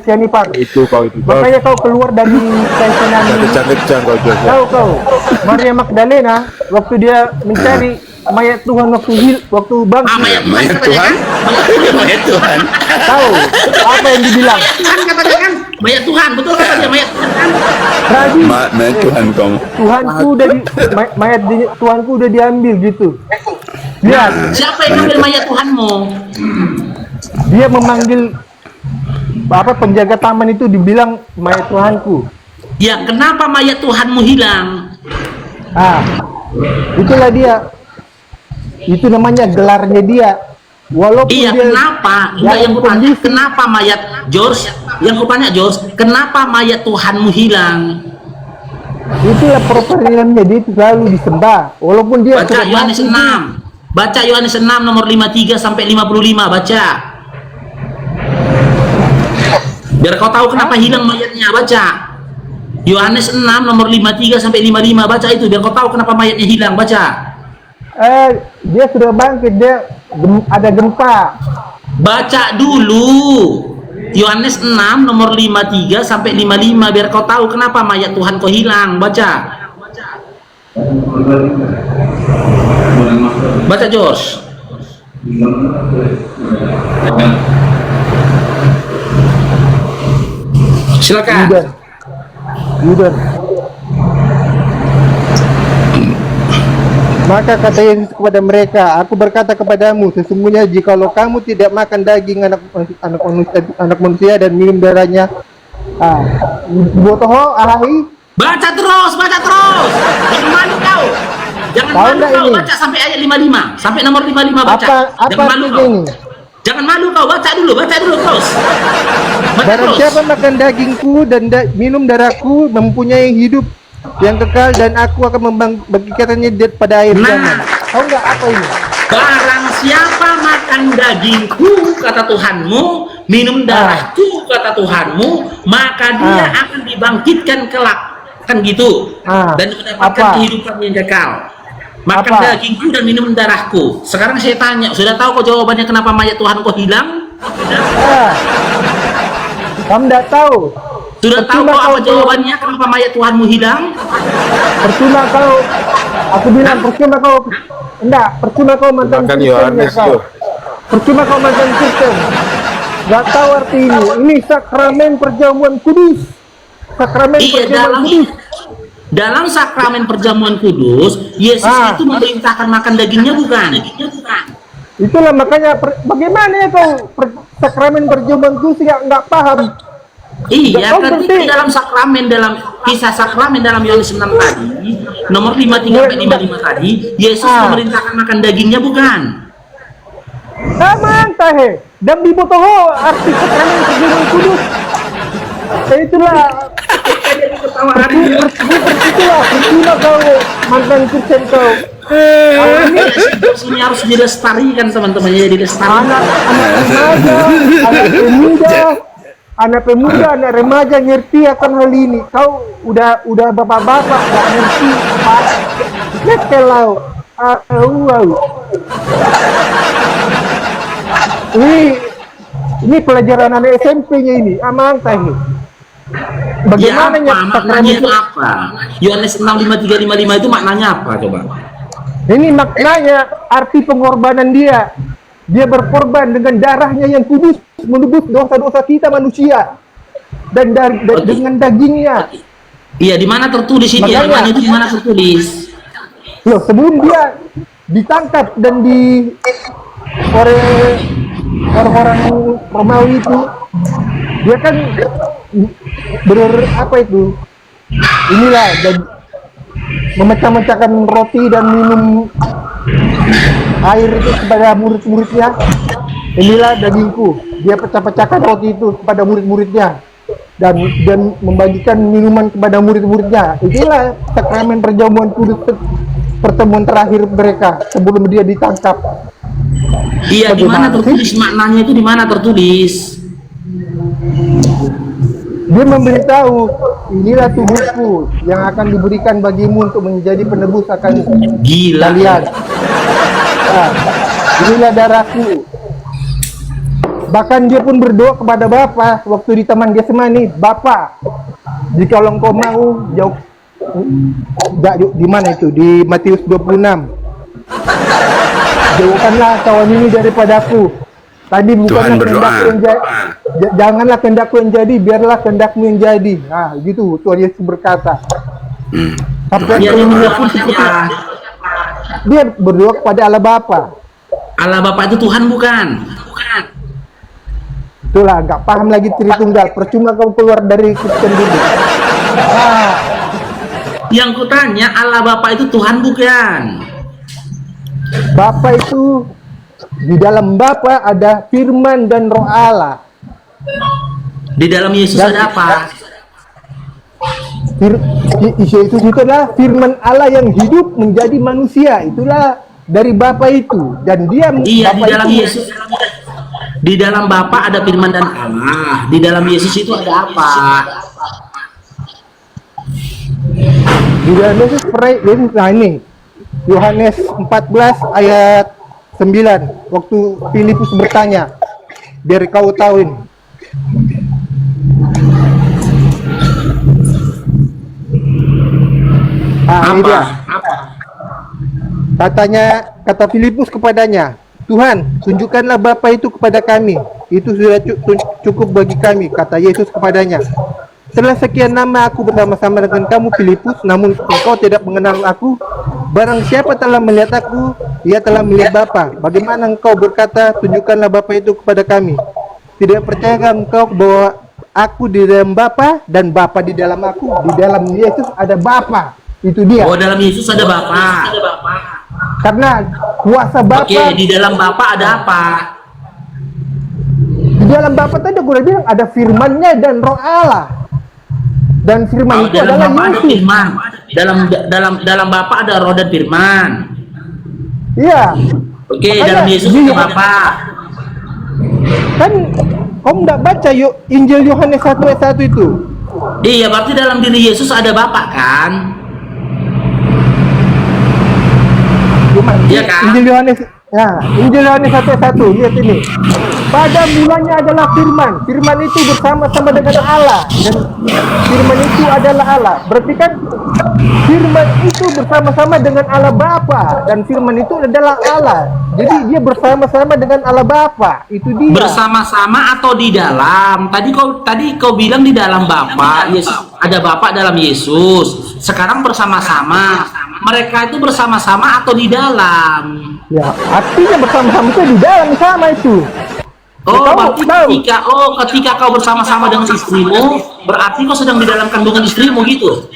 Sianipar. Itu kau. Makanya kau keluar dari keyakinan ini. Kecang kau George. Kau Maria Magdalena waktu dia mencari mayat Tuhan waktu bangkit. Mayat Tuhan. Mayat Tuhan. Tahu apa yang dibilang? Kan katanya kan mayat Tuhan, betul kata dia mayat Tuhan kan? Raji. Mayat Tuhan kau. Mayat Tuhanku udah diambil gitu. Lihat, Siapa yang ambil mayat Tuhanmu? dia memanggil penjaga taman itu dibilang mayat Tuhanku. Ya, kenapa mayat Tuhanmu hilang? Itulah dia. Itu namanya gelarnya dia. Walaupun Iya, dia kenapa? Enggak, yang kutanya, kenapa mayat George? Yang kutanya George, kenapa mayat Tuhanmu hilang? itulah perperiannya, dia itu selalu disembah. Walaupun dia Baca sudah Yohanes mati. 6. Baca Yohanes 6 nomor 53 sampai 55, baca. Biar kau tahu kenapa hilang mayatnya, baca. Yohanes 6 nomor 53 sampai 55, baca itu biar kau tahu kenapa mayatnya hilang, baca. Dia sudah bangkit, dia ada gempa. Baca dulu. Yohanes 6 nomor 53 sampai 55 biar kau tahu kenapa mayat Tuhan kau hilang, baca. Baca George. Silakan. Yudan. Maka kata Yesus kepada mereka, aku berkata kepadamu, sesungguhnya jikalau kamu tidak makan daging anak manusia dan minum darahnya, botoho alahi. Baca terus. Jangan malu kau. Jangan Tahu malu nggak kau, ini? baca sampai ayat 55, sampai nomor 55 baca. Apa Jangan malu artinya kau. ini? Jangan malu kau, baca dulu terus. Baca Barang terus. siapa makan dagingku dan minum darahku mempunyai hidup yang kekal, dan aku akan membagikannya pada air zaman. Tahu nggak apa ini? Barang siapa makan dagingku, kata Tuhanmu, minum darahku, kata Tuhanmu, maka dia akan dibangkitkan kelak. Kan gitu. Dan mendapatkan kehidupan yang kekal. Makan dagingku dan minum darahku. Sekarang saya tanya, sudah tahu kok jawabannya kenapa mayat Tuhan kok hilang? Kamu tidak tahu. Sudah tahu kok apa jawabannya kenapa mayat Tuhanmu hilang? Percuma kau, aku bilang percuma kau, percuma kau mantan Makan Kristen, Yohanes kau. tuh. Percuma kau mantan Kristen, nggak tahu arti ini. Ini sakramen perjamuan kudus. Sakramen perjamuan kudus. Dalam sakramen perjamuan kudus, Yesus itu memerintahkan makan dagingnya bukan? Itulah makanya bagaimana ya kau sakramen perjamuan kudus nggak paham? Iya, ketika dalam sakramen, dalam kisah sakramen dalam Yohanes 6 tadi, nomor 53 sampai 55 tadi, Yesus memerintahkan makan dagingnya bukan? Aman tahe, dan di botoho arti sakramen perjamuan kudus. Itulah percuma kau mantan Kristen kau. Ini harus dilestarikan teman-teman, ya dilestarikan. Anak pemuda, anak remaja ngerti akan hal ini. Kau udah bapak-bapak nggak ngerti. Nekelau. Ini pelajaran anak SMP-nya ini. Amang tahu. Bagaimana ya, maknanya apa? Yohanes 6:53-55 itu maknanya apa coba? Ini maknanya arti pengorbanan dia. Dia berkorban dengan darahnya yang kudus menebus dosa-dosa kita manusia, dan dengan dagingnya. Iya, di mana tertulis ini? Maknanya itu di mana tertulis? Loh, sebelum dia ditangkap dan oleh orang-orang Romawi itu, dia kan apa itu? Inilah memecah-mecahkan roti dan minum air itu kepada murid-muridnya. Inilah dagingku. Dia pecah-pecahkan roti itu kepada murid-muridnya dan membagikan minuman kepada murid-muridnya. Inilah sakramen perjamuan kudus, pertemuan terakhir mereka sebelum dia ditangkap. Iya, di mana tertulis maknanya itu, di mana tertulis? Dia memberitahu, inilah tubuhku yang akan diberikan bagimu untuk menjadi penebus akan kalian. Nah, inilah darahku. Bahkan dia pun berdoa kepada Bapa waktu di Taman Getsemani, Bapa, jika engkau mau jauh di mana itu, di Matius 26, jauhkanlah kawan ini daripadaku. Tadi bukanlah kehendakku yang jadi, janganlah kehendakku yang jadi, biarlah kehendakmu yang jadi. Nah, gitu Tuhan Yesus berkata. Sampai ini pun seperti dia berdoa kepada Allah Bapa. Allah Bapa itu Tuhan bukan? Bukan. Itulah, nggak paham lagi Tritunggal. Percuma kau keluar dari Kristen dulu. Yang kutanya, Allah Bapa itu Tuhan bukan? Bapa itu, di dalam Bapa ada firman dan roh Allah. Di dalam Yesus ada apa? Yesus itu adalah firman Allah yang hidup menjadi manusia. Itulah dari Bapa itu. Dan dia iya, Bapa di dalam itu, Yesus. Di dalam Bapa ada firman dan Allah. Di dalam Yesus itu ada apa? Di dalam Yesus, nah ini Yohanes 14 ayat 9, waktu Filipus bertanya, biar kau tahu ini. Ini dia. Kata Filipus kepadanya, Tuhan, tunjukkanlah Bapa itu kepada kami. Itu sudah cukup bagi kami, kata Yesus kepadanya. Setelah sekian lama aku bersama-sama dengan kamu, Filipus, namun engkau tidak mengenal aku. Barang siapa telah melihat aku, dia telah melihat Bapa. Bagaimana engkau berkata, tunjukkanlah Bapa itu kepada kami? Tidak percayakah engkau bahwa aku di dalam Bapa dan Bapa di dalam aku? Di dalam Yesus ada Bapa. Itu dia. Oh, dalam Yesus ada Bapa. Karena kuasa Bapa. Oke, di dalam Bapa ada apa? Di dalam Bapa tadi aku udah bilang ada firman-Nya dan roh Allah. Dan firman itu adalah Yesus. Firman. Dalam Bapa ada roh dan firman. Iya. Oke, dalam Yesus ada Bapa. Kan kamu nggak baca yuk Injil Yohanes 1 ayat 1 itu? Iya, berarti dalam diri Yesus ada Bapa kan? Iya kan? Injil Yohanes, ya, Injil Yohanes 1 ayat 1, lihat ini. Pada mulanya adalah firman. Firman itu bersama-sama dengan Allah dan firman itu adalah Allah. Berarti kan firman itu bersama-sama dengan Allah Bapa dan firman itu adalah Allah. Jadi dia bersama-sama dengan Allah Bapa. Itu dia. Bersama-sama atau di dalam? Tadi kau bilang di dalam Bapa. Yesus ada Bapa dalam Yesus. Sekarang bersama-sama. Mereka itu bersama-sama atau di dalam? Ya, artinya bersama-sama itu di dalam sama itu. Oh, berarti ketika kau bersama-sama dengan istrimu, berarti kau sedang di dalam kandungan istrimu gitu.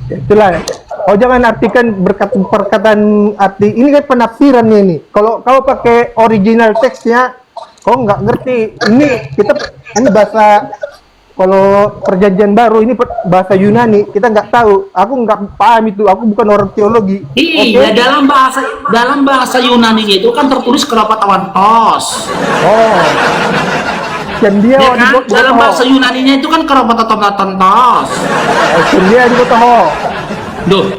Itulah. Kau jangan artikan perkataan arti. Ini kan penafsirannya ini. Kalau kau pakai original teksnya, kau nggak ngerti. Ini bahasa. Kalau perjanjian baru ini bahasa Yunani, kita nggak tahu. Aku nggak paham itu. Aku bukan orang teologi. Iya, okay? dalam bahasa Yunani itu kan tertulis keropatawan-tos. Oh. Dan dia ya kan? Dalam bahasa Yunaninya itu kan keropatawan-tos. Dan dia di Botoho. Duh.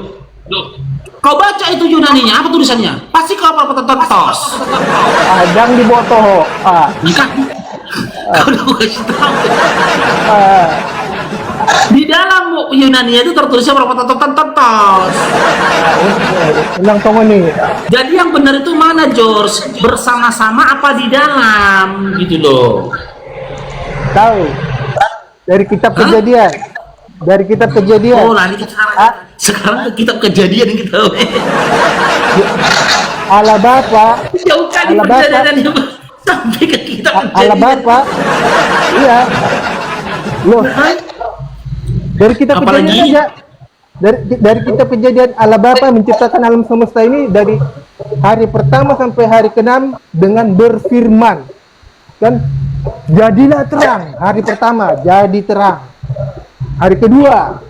Kau baca itu Yunaninya, apa tulisannya? Pasti keropatawan-tos. Adang di Botoho. Kau udah kasih tahu. Di dalam Yunani itu tertulisnya berapa tos. Ulang tong ini. Jadi yang benar itu mana, George? Bersama-sama apa di dalam gitu loh? Tahu. Dari kitab Kejadian. Dari kitab Kejadian. Oh, lari ke sekarang ke kitab Kejadian kita. Allah Bapa. Jauh kali perjalanan sampai ke kitab Allah Bapa. Iya. Loh, dari kita kejadian Apalagi- aja, dari kita kejadian Allah Bapa menciptakan alam semesta ini dari hari pertama sampai hari ke-6 dengan berfirman, kan? Jadilah terang. Hari pertama jadi terang. Hari kedua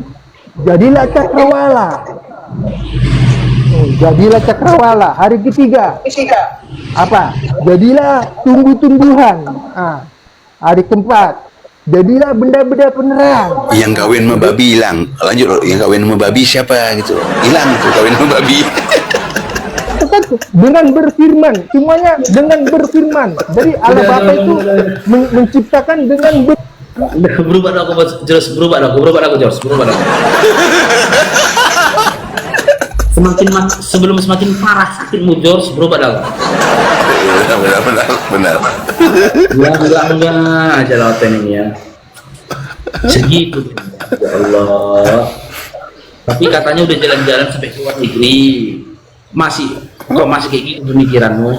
jadilah cakrawala. Jadilah cakrawala. Hari ketiga apa? Jadilah tumbuh-tumbuhan. Hari keempat jadilah benda-benda penerang. Yang kawin sama babi hilang. Lanjut, yang kawin sama babi siapa gitu? Hilang tuh kawin sama babi. Dengan berfirman, semuanya dengan berfirman. Jadi Allah Bapa itu menciptakan dengan Berubah dah aku jelas, berubah dah aku jelas, berubah dah. Sebelum semakin parah sakitmu George, berubah dah. Benar. Enggak aja lautan ini ya. Segitu. Ya Allah. Tapi katanya udah jalan-jalan sampai ke luar negeri. Masih kayak gitu pemikiranmu.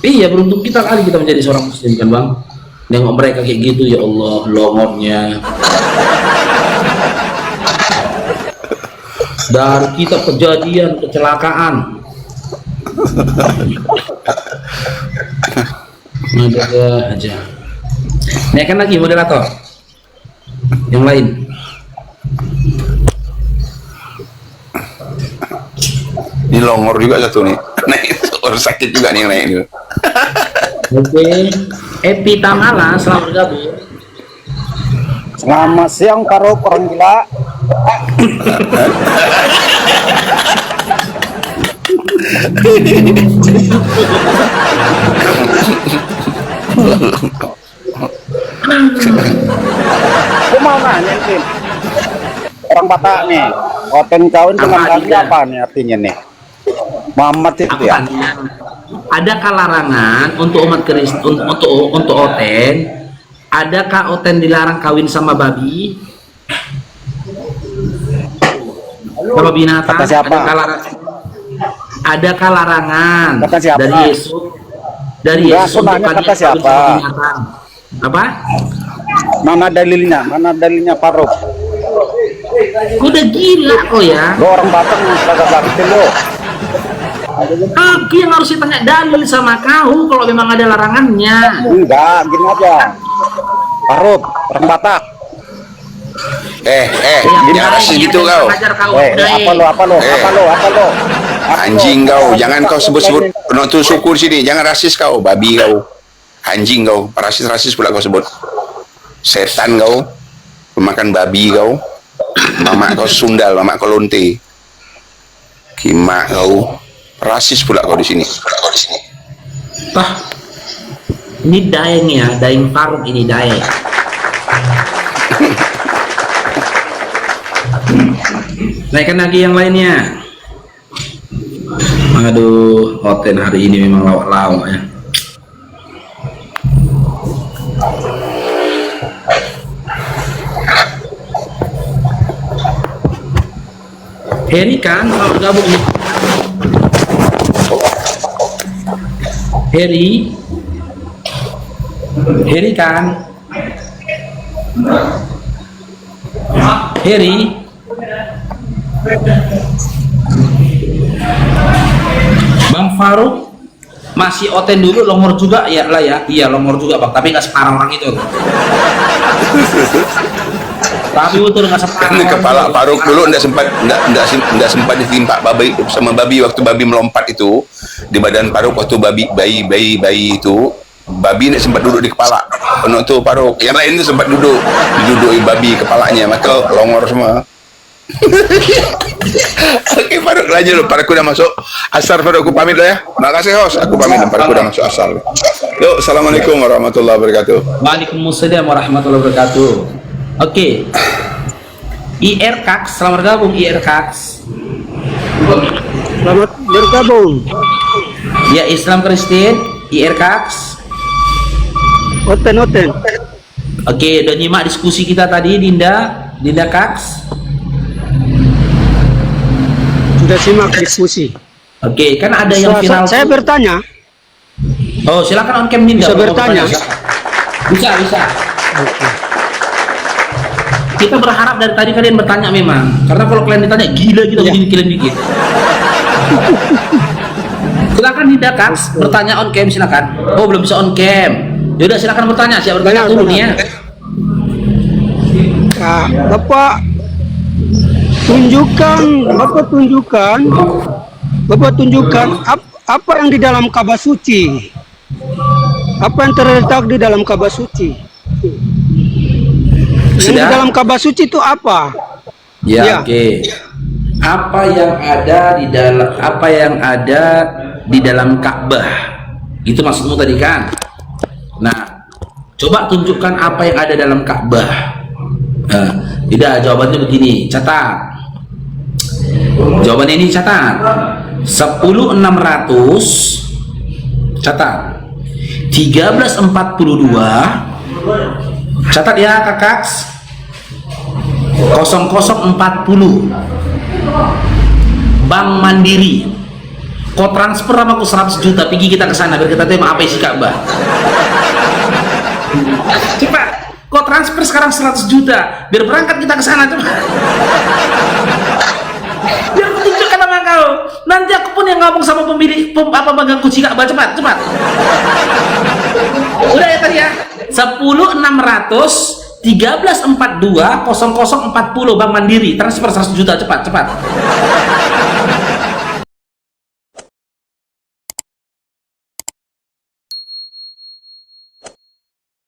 Iya, beruntung kita kali kita menjadi seorang muslim kan bang. Nengok mereka kayak gitu, ya Allah, longornya. Dari kita kejadian kecelakaan. Ada aja. Naikkan lagi moderator. Yang lain. Ini longor juga satu nih. Naik, orang sakit juga nih yang naik ini. Oke. Epi Tamala, selamat bergabung. Selamat siang Paruk, orang gila. Aku mau nanya nih, orang Batak nih, oten kawin dengan kami apa nih artinya nih? Muhammad itu ya? Adakah larangan untuk umat Kristen untuk oten? Adakah oten dilarang kawin sama babi? Sama binatang? Kata siapa? Adakah larangan Kata siapa? dari Yesus? Dari Enggak, Yesus aku nanya kalian kata kawin siapa? sama binatang? Apa? Mana dalilnya? Mana dalilnya Paruk? Udah gila kok ya. Lo orang Batak kagak ngerti lo. Aku yang harus tanya dalil sama kau kalau memang ada larangannya. Enggak, gini aja. Paruk, orang Batak. Jangan rasis gitu kau. Apa lo? Anjing kau, jangan kau sebut-sebut penonton syukur sini. Jangan rasis kau, babi kau. Anjing kau, rasis pula kau sebut. Setan kau, pemakan babi kau. Mama kau sundal, mama kau lonte. Kimak kau, rasis pula kau di sini. Tah, ini Daeng ya, Daeng Paruk ini Daeng. Naikkan lagi yang lainnya. Aduh, Oten hari ini memang lawak-lawak ya. Heri kan, kalau gabung nih. Heri kan. Heri. Bang Faruk masih oten dulu, longor juga ya lah ya. Iya longor juga bang, tapi nggak separah orang itu. Tapi betul nggak separah. Kepala Faruk dulu nggak sempat ditimpa babi sama babi waktu babi melompat itu di badan Faruk waktu bayi itu. Babi ini sempat duduk di kepala penuh tuh Faruk, yang lain itu sempat diduduki babi kepalanya, maka longor semua. Oke Faruk, lanjut loh. Faruk udah masuk asar. Faruk, aku pamit lah ya. Makasih host, aku pamit. Faruk udah masuk asar. Yuk, assalamualaikum warahmatullahi wabarakatuh. Waalaikumsalam warahmatullahi wabarakatuh. Oke. IR Kax, selamat bergabung IR Kax. Selamat bergabung. Ya, Islam Kristen IR Kax. Oten. Oke, udah nyimak diskusi kita tadi, Dinda Kax. Sudah simak diskusi. Oke, kan ada yang viral. Saya bertanya. Oh, silakan on cam Dinda. Bisa bertanya? Bisa. Oke. kita berharap dari tadi kalian bertanya memang, karena kalau kalian ditanya gila kita begini kalian dikit. Silakan Dinda Kaks bertanya on cam, silakan. Oh belum bisa on cam. Yaudah silakan bertanya, siapa bertanya dulu nih ya. Nah, Bapak tunjukkan apa yang di dalam Ka'bah suci. Apa yang terletak di dalam Ka'bah suci? Yang di dalam Ka'bah suci itu apa? Ya, oke. Apa yang ada di dalam Ka'bah? Itu maksudmu tadi kan? Nah, coba tunjukkan apa yang ada dalam Ka'bah. Tidak, jawabannya begini, catat. Jawabannya ini catat. 10.600 catat. 1342 catat ya kakak. 0040 Bank Mandiri. Kau transfer sama aku 100 juta, pergi kita ke sana biar kita tahu apa isi Ka'bah. Cepat, kau transfer sekarang 100 juta biar berangkat kita ke sana, cepat. Biar aku tunjukkan sama kau. Nanti aku pun yang ngomong sama pemilik pegang kunci Ka'bah, cepat. Udah ya tadi ya. 10.600 1342 0040 Bank Mandiri, transfer 100 juta, cepat.